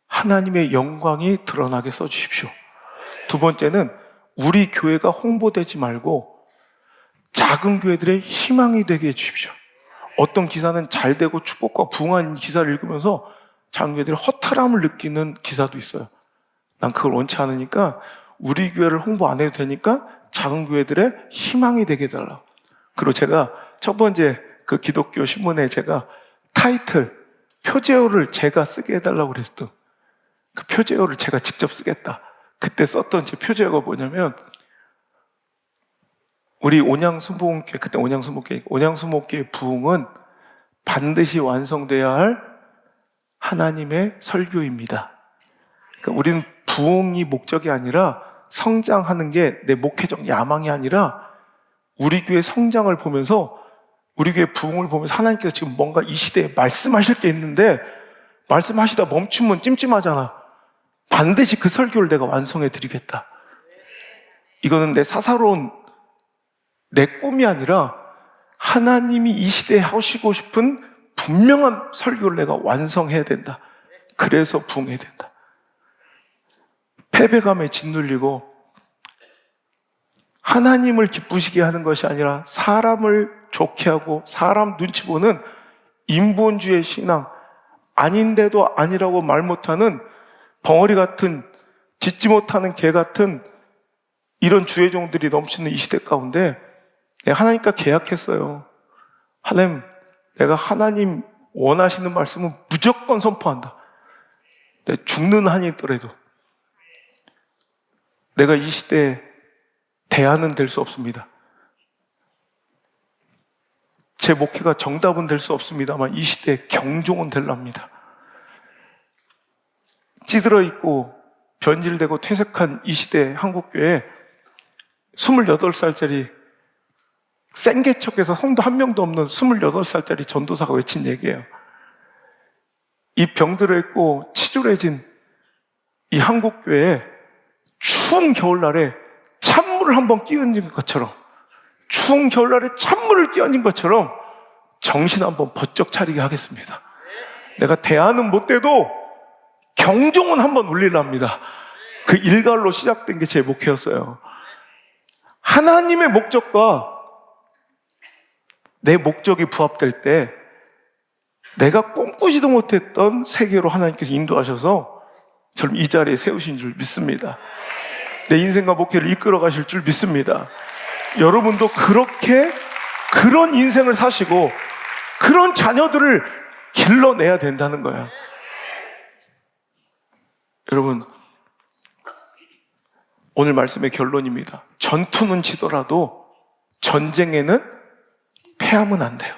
하나님의 영광이 드러나게 써주십시오. 두 번째는 우리 교회가 홍보되지 말고 작은 교회들의 희망이 되게 해주십시오. 어떤 기사는 잘 되고 축복과 부흥한 기사를 읽으면서 작은 교회들이 허탈함을 느끼는 기사도 있어요. 난 그걸 원치 않으니까 우리 교회를 홍보 안 해도 되니까 작은 교회들의 희망이 되게 해달라. 그리고 제가 첫 번째 그 기독교 신문에 제가 타이틀, 표제어를 제가 쓰게 해달라고 그랬던 그 표제어를 제가 직접 쓰겠다. 그때 썼던 제 표제어가 뭐냐면 우리 온양수목교회, 그때 온양수목교회 부흥은 반드시 완성돼야 할 하나님의 설교입니다. 그러니까 우리는 부흥이 목적이 아니라 성장하는 게 내 목회적 야망이 아니라 우리 교회 성장을 보면서 우리 교회 부흥을 보면서 하나님께서 지금 뭔가 이 시대에 말씀하실 게 있는데 말씀하시다 멈추면 찜찜하잖아. 반드시 그 설교를 내가 완성해 드리겠다. 이거는 내 사사로운 내 꿈이 아니라 하나님이 이 시대에 하시고 싶은 분명한 설교를 내가 완성해야 된다. 그래서 부흥해야 된다. 패배감에 짓눌리고 하나님을 기쁘시게 하는 것이 아니라 사람을 좋게 하고 사람 눈치 보는 인본주의 신앙, 아닌데도 아니라고 말 못하는 벙어리 같은, 짖지 못하는 개 같은 이런 주의종들이 넘치는 이 시대 가운데 내가 하나님과 계약했어요. 하나님, 내가 하나님 원하시는 말씀은 무조건 선포한다. 내가 죽는 한이 있더라도 내가 이 시대에 대안은 될 수 없습니다. 제 목회가 정답은 될 수 없습니다만 이 시대에 경종은 될랍니다. 찌들어 있고 변질되고 퇴색한 이 시대 한국교회에 28살짜리 생개척에서 성도 한 명도 없는 28살짜리 전도사가 외친 얘기예요. 이 병들어 있고 치졸해진 이 한국교회에 추운 겨울날에 찬물을 한번 끼얹은 것처럼, 추운 겨울날에 찬물을 끼얹은 것처럼 정신 한번 번쩍 차리게 하겠습니다. 내가 대안은 못 돼도 경종은 한번 울리랍니다. 그 일갈로 시작된 게 제 목회였어요. 하나님의 목적과 내 목적이 부합될 때 내가 꿈꾸지도 못했던 세계로 하나님께서 인도하셔서 저를 이 자리에 세우신 줄 믿습니다. 내 인생과 목회를 이끌어 가실 줄 믿습니다. 여러분도 그렇게 그런 인생을 사시고 그런 자녀들을 길러내야 된다는 거야. 여러분, 오늘 말씀의 결론입니다. 전투는 지더라도 전쟁에는 패하면 안 돼요.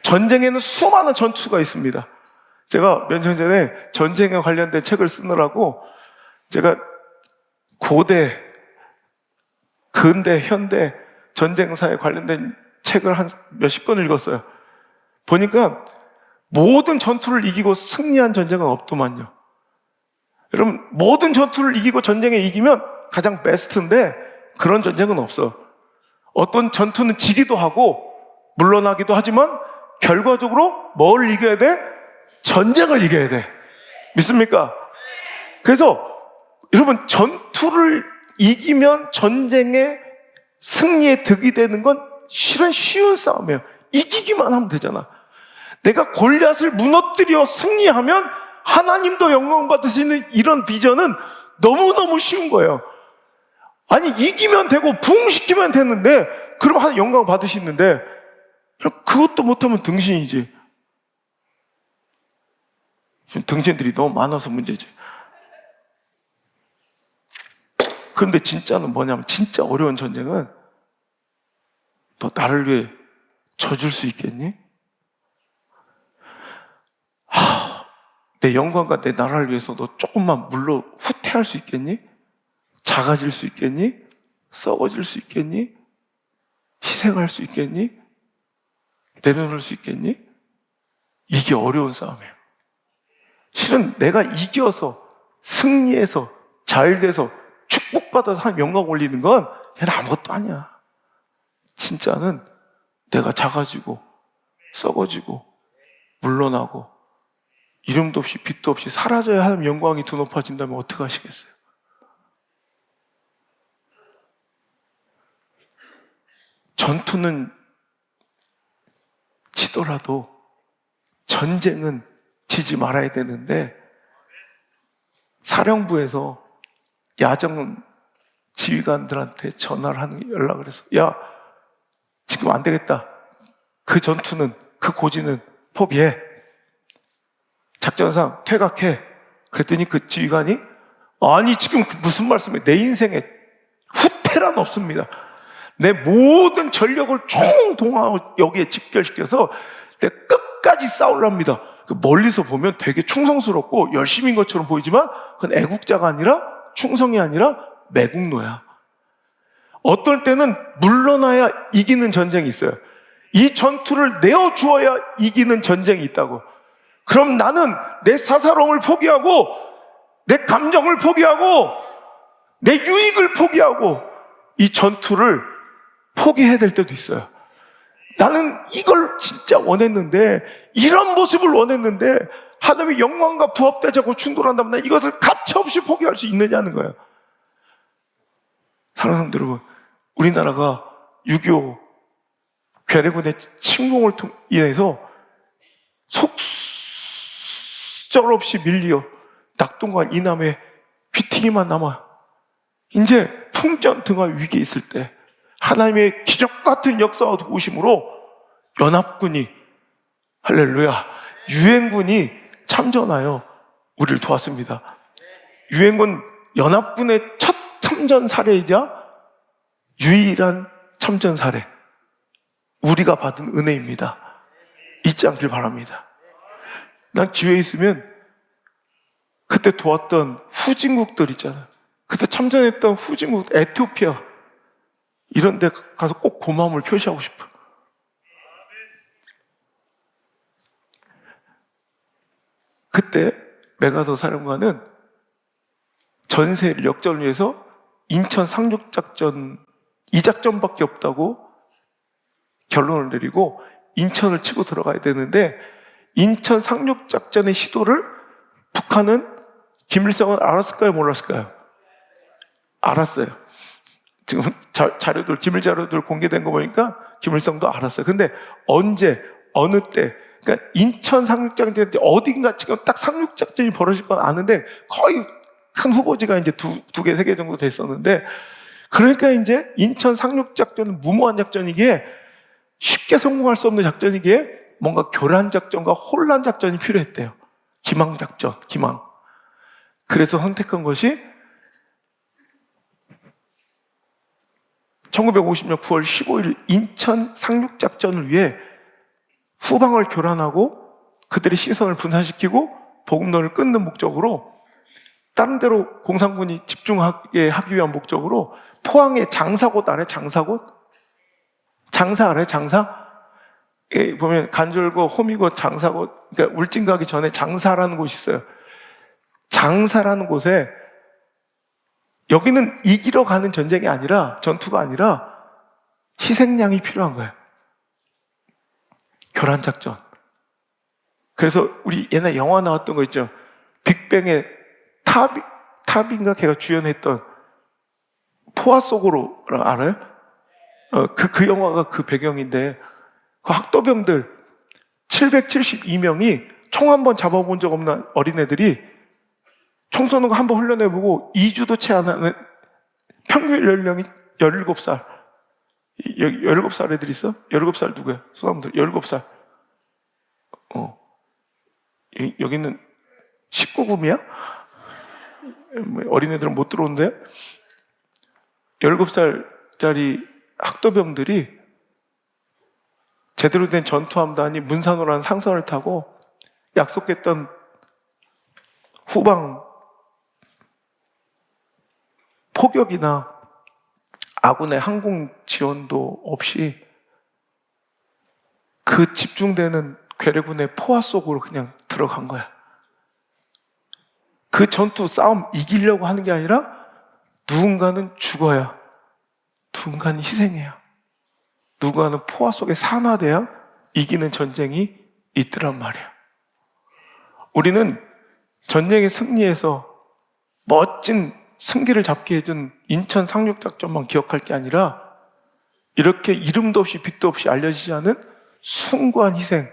전쟁에는 수많은 전투가 있습니다. 제가 몇 년 전에 전쟁에 관련된 책을 쓰느라고 제가 고대, 근대, 현대 전쟁사에 관련된 책을 한 몇십 권을 읽었어요. 보니까 모든 전투를 이기고 승리한 전쟁은 없더만요. 여러분, 모든 전투를 이기고 전쟁에 이기면 가장 베스트인데 그런 전쟁은 없어. 어떤 전투는 지기도 하고 물러나기도 하지만 결과적으로 뭘 이겨야 돼? 전쟁을 이겨야 돼. 믿습니까? 그래서 여러분, 전투를 이기면 전쟁의 승리에 득이 되는 건 실은 쉬운 싸움이에요. 이기기만 하면 되잖아. 내가 골리앗을 무너뜨려 승리하면 하나님도 영광 받으시는 이런 비전은 너무너무 쉬운 거예요. 아니, 이기면 되고 부흥시키면 되는데 그럼 하나님 영광 받으시는데 그것도 못하면 등신이지. 등신들이 너무 많아서 문제지. 그런데 진짜는 뭐냐면, 진짜 어려운 전쟁은 너 나를 위해 져줄 수 있겠니? 내 영광과 내 나라를 위해서 너 조금만 물로 후퇴할 수 있겠니? 작아질 수 있겠니? 썩어질 수 있겠니? 희생할 수 있겠니? 내려놓을 수 있겠니? 이게 어려운 싸움이에요. 실은 내가 이겨서 승리해서 잘 돼서 축복받아서 하나님 영광 올리는 건 그냥 아무것도 아니야. 진짜는 내가 작아지고 썩어지고 물러나고 이름도 없이 빛도 없이 사라져야 하는 영광이 더 높아진다면 어떻게 하시겠어요? 전투는 치더라도 전쟁은 지지 말아야 되는데, 사령부에서 야전 지휘관들한테 전화를 하는 연락을 해서, 야, 지금 안 되겠다. 그 전투는, 그 고지는 포기해. 작전상 퇴각해. 그랬더니 그 지휘관이, 아니 지금 무슨 말씀이에요? 내 인생에 후퇴란 없습니다. 내 모든 전력을 총동원하고 여기에 집결시켜서 내 끝까지 싸우랍니다. 멀리서 보면 되게 충성스럽고 열심인 것처럼 보이지만 그건 애국자가 아니라, 충성이 아니라 매국노야. 어떨 때는 물러나야 이기는 전쟁이 있어요. 이 전투를 내어주어야 이기는 전쟁이 있다고. 그럼 나는 내 사사로움을 포기하고, 내 감정을 포기하고, 내 유익을 포기하고 이 전투를 포기해야 될 때도 있어요. 나는 이걸 진짜 원했는데, 이런 모습을 원했는데 하나님의 영광과 부합되자고 충돌한다면 나 이것을 가차없이 포기할 수 있느냐는 거예요. 사랑하는 성도 여러분, 우리나라가 6.25 괴뢰군의 침공을 인해서 속절없이 밀려 낙동강 이남에 귀퉁이만 남아 이제 풍전등화 위기에 있을 때 하나님의 기적 같은 역사와 도우심으로 연합군이, 할렐루야, 유엔군이 참전하여 우리를 도왔습니다. 유엔군 연합군의 첫 참전 사례이자 유일한 참전 사례, 우리가 받은 은혜입니다. 잊지 않길 바랍니다. 난 기회 있으면 그때 도왔던 후진국들 있잖아요. 그때 참전했던 후진국, 에티오피아 이런 데 가서 꼭 고마움을 표시하고 싶어요. 그때 메가더 사령관은 전세를 역전을 위해서 인천 상륙작전, 이 작전밖에 없다고 결론을 내리고 인천을 치고 들어가야 되는데, 인천 상륙작전의 시도를 북한은, 김일성은 알았을까요? 몰랐을까요? 알았어요. 지금 자료들, 기밀 자료들 공개된 거 보니까 김일성도 알았어요. 근데 언제, 어느 때, 그러니까 인천 상륙작전 때 어딘가 지금 딱 상륙작전이 벌어질 건 아는데 거의 큰 후보지가 이제 두 개, 세 개 정도 됐었는데, 그러니까 이제 인천 상륙작전은 무모한 작전이기에, 쉽게 성공할 수 없는 작전이기에 뭔가 교란작전과 혼란작전이 필요했대요. 기망작전, 기망. 그래서 선택한 것이 1950년 9월 15일 인천 상륙작전을 위해 후방을 교란하고 그들의 시선을 분산시키고 보급로를 끊는 목적으로, 다른 데로 공산군이 집중하게 하기 위한 목적으로 포항의 장사곳 아래, 장사곳? 장사 알아요? 장사? 예, 보면 간절곶, 호미곶, 장사곶, 그러니까 울진 가기 전에 장사라는 곳이 있어요. 장사라는 곳에, 여기는 이기러 가는 전쟁이 아니라, 전투가 아니라 희생양이 필요한 거예요. 교란작전. 그래서 우리 옛날 영화 나왔던 거 있죠. 빅뱅의 탑인가 걔가 주연했던 포화 속으로, 알아요? 그 영화가 그 배경인데, 그 학도병들 772명이 총 한 번 잡아본 적 없는 어린애들이 총 쏘는 거 한 번 훈련해보고 2주도 채 안 하는, 평균 연령이 17살. 17살 애들 있어? 17살 누구야? 소나무들 17살. 여기는 19금이야? 어린애들은 못 들어오는데? 17살짜리 학도병들이 제대로 된 전투함단이 문산호라는 상선을 타고 약속했던 후방 포격이나 아군의 항공 지원도 없이 그 집중되는 괴뢰군의 포화 속으로 그냥 들어간 거야. 그 전투 싸움 이기려고 하는 게 아니라 누군가는 죽어야, 누군가는 희생해야 누구와는 포화 속에 산화돼야 이기는 전쟁이 있더란 말이에요. 우리는 전쟁의 승리에서 멋진 승기를 잡게 해준 인천 상륙작전만 기억할 게 아니라 이렇게 이름도 없이 빛도 없이 알려지지 않은 숭고한 희생,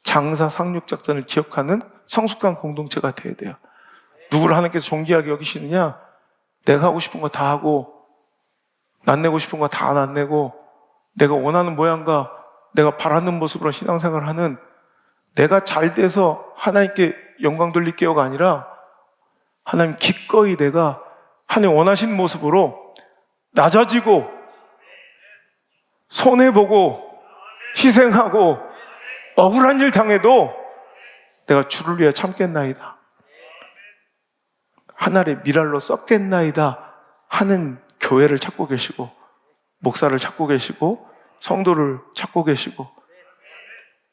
장사 상륙작전을 기억하는 성숙한 공동체가 되어야 돼요. 누구를 하나님께서 존귀하게 여기시느냐? 내가 하고 싶은 거 다 하고 안 내고 싶은 거 다 안 내고 내가 원하는 모양과 내가 바라는 모습으로 신앙생활을 하는, 내가 잘 돼서 하나님께 영광 돌릴게요가 아니라 하나님 기꺼이 내가 하나님 원하시는 모습으로 낮아지고 손해보고 희생하고 억울한 일 당해도 내가 주를 위해 참겠나이다, 하늘의 미랄로 썩겠나이다 하는 교회를 찾고 계시고 목사를 찾고 계시고 성도를 찾고 계시고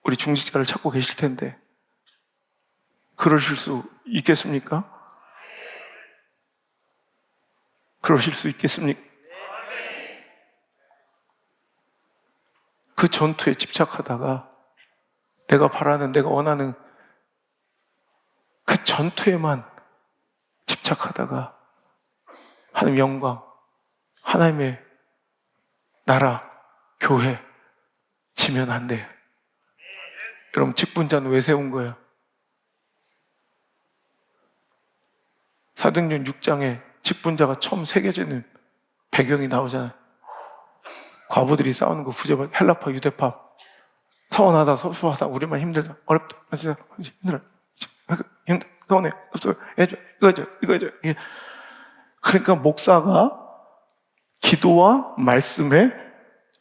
우리 중직자를 찾고 계실 텐데 그러실 수 있겠습니까? 그러실 수 있겠습니까? 그 전투에 집착하다가 내가 바라는, 내가 원하는 그 전투에만 집착하다가 하나님 영광, 하나님의 나라, 교회 지면 안 돼요. 여러분, 직분자는 왜 세운 거예요? 사도행전 6장에 직분자가 처음 새겨지는 배경이 나오잖아요. 과부들이 싸우는 거 구제받, 헬라파, 유대파, 서운하다, 섭섭하다, 우리만 힘들다, 어렵다, 힘들어, 서운해, 이거 해줘. 그러니까 목사가 기도와 말씀에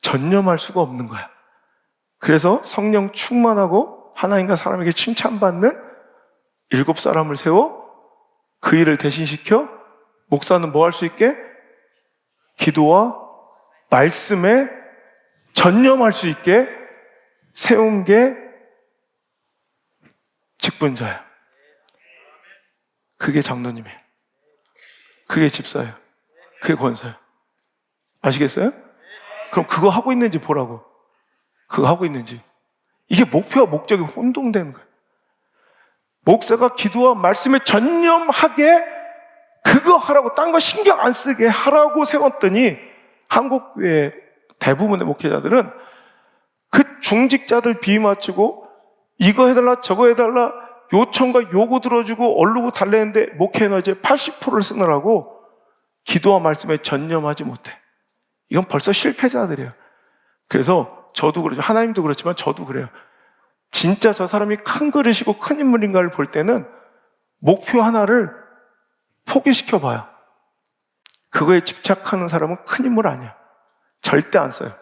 전념할 수가 없는 거야. 그래서 성령 충만하고 하나님과 사람에게 칭찬받는 7사람을 세워 그 일을 대신시켜 목사는 뭐 할 수 있게? 기도와 말씀에 전념할 수 있게 세운 게 직분자예요. 그게 장로님이에요. 그게 집사예요. 그게 권사예요. 아시겠어요? 그럼 그거 하고 있는지 보라고. 그거 하고 있는지. 이게 목표와 목적이 혼동되는 거예요. 목사가 기도와 말씀에 전념하게 그거 하라고, 딴 거 신경 안 쓰게 하라고 세웠더니 한국교회 대부분의 목회자들은 그 중직자들 비위 맞추고 이거 해달라 저거 해달라 요청과 요구 들어주고 얼르고 달래는데 목회 에너지의 80%를 쓰느라고 기도와 말씀에 전념하지 못해. 이건 벌써 실패자들이에요. 그래서 저도 그러죠. 하나님도 그렇지만 저도 그래요. 진짜 저 사람이 큰 그릇이고 큰 인물인가를 볼 때는 목표 하나를 포기시켜 봐요. 그거에 집착하는 사람은 큰 인물 아니야. 절대 안 써요.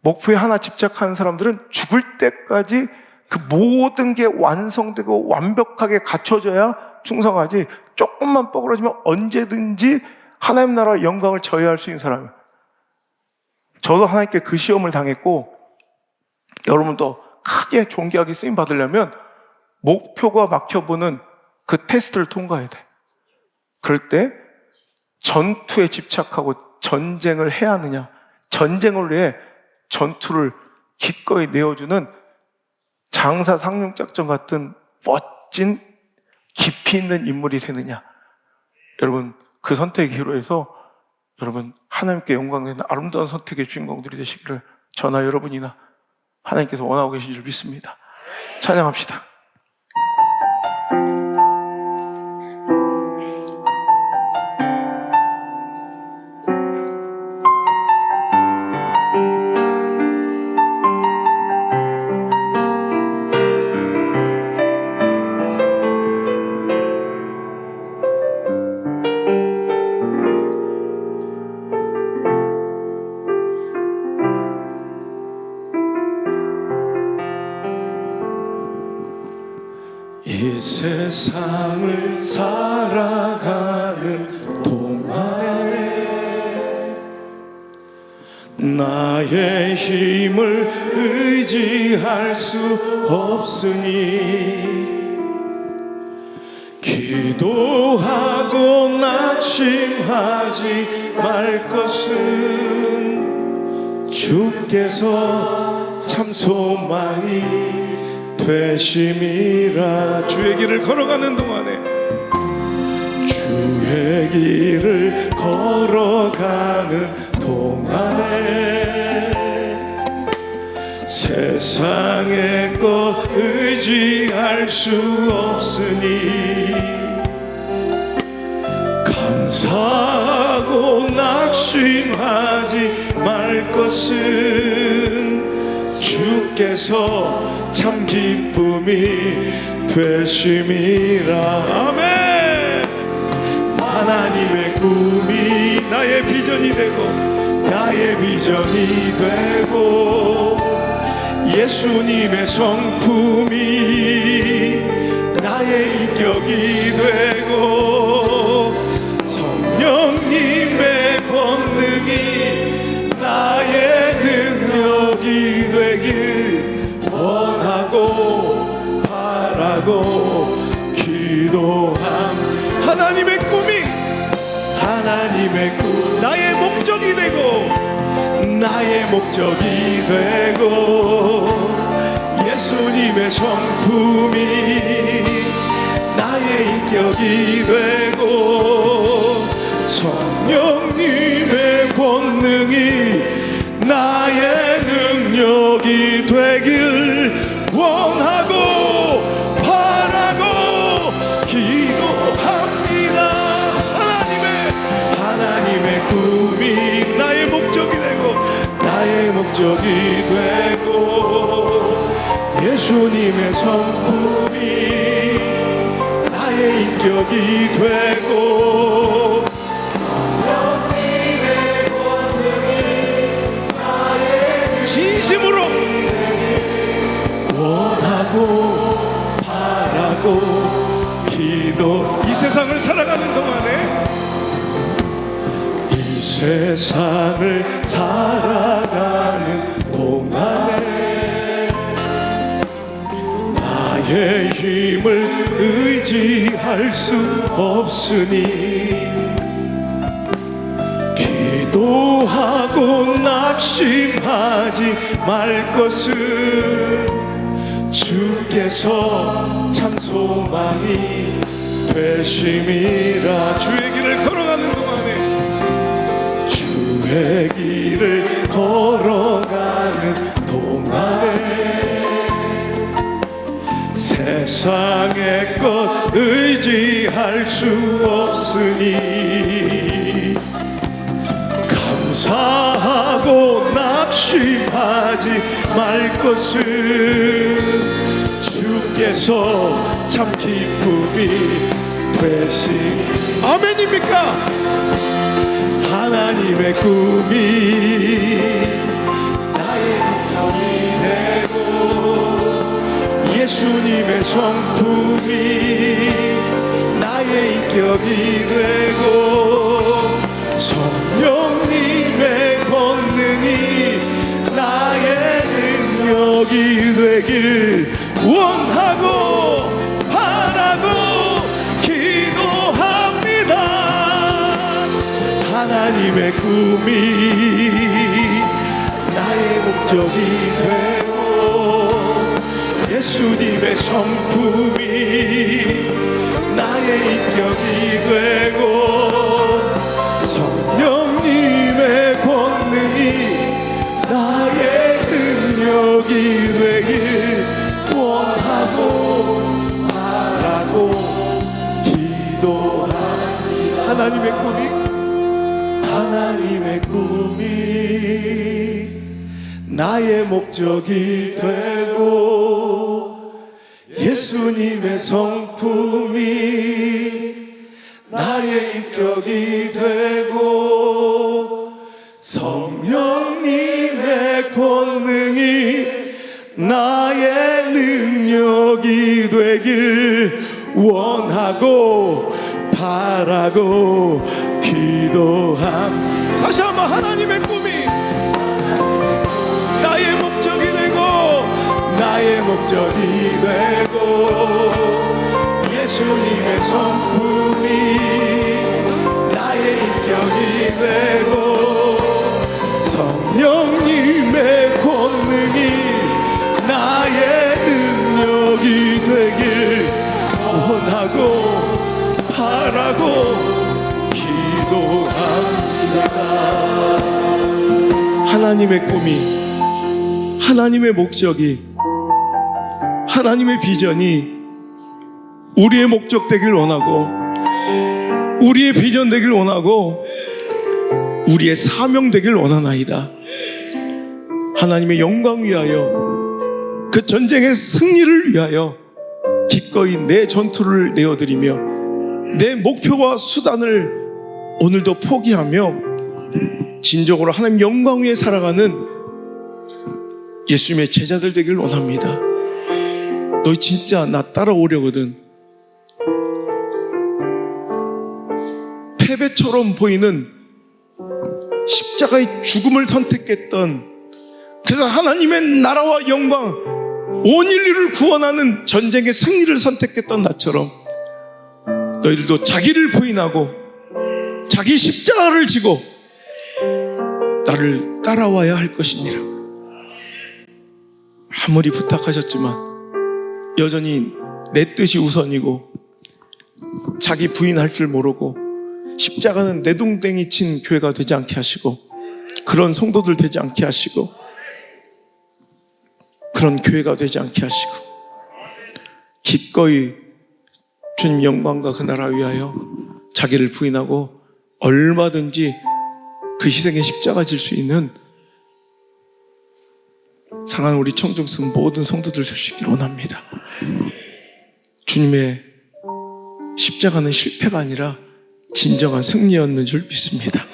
목표에 하나 집착하는 사람들은 죽을 때까지 그 모든 게 완성되고 완벽하게 갖춰져야 충성하지, 조금만 뻐그러지면 언제든지 하나님 나라 영광을 저해할 수 있는 사람이에요. 저도 하나님께 그 시험을 당했고, 여러분도 크게 존귀하게 쓰임 받으려면 목표가 막혀보는 그 테스트를 통과해야 돼. 그럴 때 전투에 집착하고 전쟁을 해야 하느냐, 전쟁을 위해 전투를 기꺼이 내어주는 장사 상륙작전 같은 멋진 깊이 있는 인물이 되느냐. 여러분, 그 선택의 기로에서 여러분 하나님께 영광되는 아름다운 선택의 주인공들이 되시기를 저나 여러분이나 하나님께서 원하고 계신 줄 믿습니다. 찬양합시다. 이 세상을 살아가는 동안에 나의 힘을 의지할 수 없으니 기도하고 낙심하지 말 것은 주께서 참 소망이 되심이라. 주의 길을 걸어가는 동안에, 주의 길을 걸어가는 동안에 세상의 것 의지할 수 없으니 감사하고 낙심하지 말 것은 주께서 참 기쁨이 되심이라. 아멘. 하나님의 꿈이 나의 비전이 되고, 나의 비전이 되고, 예수님의 성품이 나의 인격이 되고, 성령님의 권능이 나의 능력이 되길 원하고 바라고 기도함. 하나님의 꿈이, 하나님의 꿈, 나의 목적이 되고, 나의 목적이 되고, 예수님의 성품이 나의 인격이 되고, 성령님의 권능이 나의 능력이 되길 원하고 바라고 기도합니다. 하나님의 꿈이 나의 목적이 되고, 나의 목적이 되고, 예수님의 성품이 나의 인격이 되고, 성령님의 권능이 나의 진심으로 원하고 바라고 기도. 이 세상을 살아가는 동안에, 이 세상을 살아가는 동안에 나의 힘을 의지할 수 없으니 기도하고 낙심하지 말 것은 주께서 참 소망이 되심이라. 주의 길을 걸어가는 동안에, 주의 길을 걸어가는 동안에 세상의 것 의지할 수 없으니 감사하고 낙심하지 말 것은 주께서 참 기쁨이 되심. 아멘입니까? 하나님의 꿈이 나의 목적이 되고, 예수님의 성품이 나의 인격이 되고, 성령님의 권능이 나의 능력이 되길 원하고 바라고 기도합니다. 하나님의 꿈이 나의 목적이 되고, 예수님의 성품이 나의 인격이 되고, 성령님의 권능이 나의 능력이 되길 원하고 바라고 기도합니다. 하나님의 꿈이, 하나님의 꿈이 나의 목적이 되고, 예수님의 성품이 나의 인격이 되고, 성령님의 권능이 나의 능력이 되길 원하고 바라고 기도함. 다시 한번, 하나님의 꿈이 나의 목적이 되고, 나의 목적이 되고, 예수님의 성품이 나의 인격이 되고, 성령님 목적이 되길 원하고 바라고 기도합니다. 하나님의 꿈이, 하나님의 목적이, 하나님의 비전이 우리의 목적 되길 원하고, 우리의 비전 되길 원하고, 우리의 사명 되길 원하나이다. 하나님의 영광 위하여, 그 전쟁의 승리를 위하여 기꺼이 내 전투를 내어드리며 내 목표와 수단을 오늘도 포기하며 진정으로 하나님 영광 위에 살아가는 예수님의 제자들 되길 원합니다. 너희 진짜 나 따라오려거든. 패배처럼 보이는 십자가의 죽음을 선택했던, 그래서 하나님의 나라와 영광, 온 인류를 구원하는 전쟁의 승리를 선택했던 나처럼 너희들도 자기를 부인하고 자기 십자가를 지고 나를 따라와야 할 것이니라. 아무리 부탁하셨지만 여전히 내 뜻이 우선이고 자기 부인할 줄 모르고 십자가는 내동댕이 친 교회가 되지 않게 하시고 그런 성도들 되지 않게 하시고 그런 교회가 되지 않게 하시고 기꺼이 주님 영광과 그 나라 위하여 자기를 부인하고 얼마든지 그 희생의 십자가 질 수 있는 사랑하는 우리 청중승 모든 성도들 될 수 있기를 원합니다. 주님의 십자가는 실패가 아니라 진정한 승리였는 줄 믿습니다.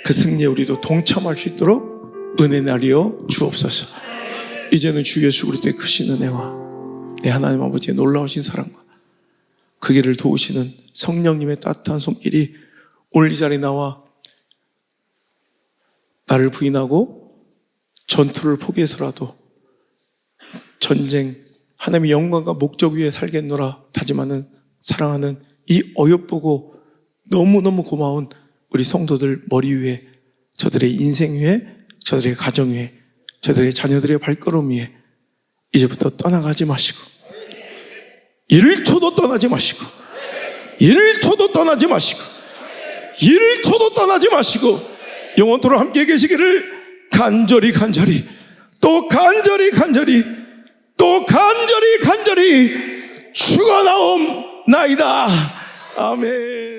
그 승리에 우리도 동참할 수 있도록 은혜 나리여 주옵소서. 이제는 주 예수 그리스도의 크신 은혜와 내 하나님 아버지의 놀라우신 사랑과 그 길을 도우시는 성령님의 따뜻한 손길이 오늘 이 자리에 나와 나를 부인하고 전투를 포기해서라도 전쟁 하나님의 영광과 목적 위에 살겠노라 다짐하는 사랑하는 이 어여쁘고 너무너무 고마운 우리 성도들 머리 위에, 저들의 인생 위에, 저들의 가정 위에, 저들의 자녀들의 발걸음 위에 이제부터 떠나가지 마시고 1초도 떠나지 마시고 1초도 떠나지 마시고 1초도 떠나지 마시고 영원토록 함께 계시기를 간절히 또 간절히 축원하옵나이다. 아멘.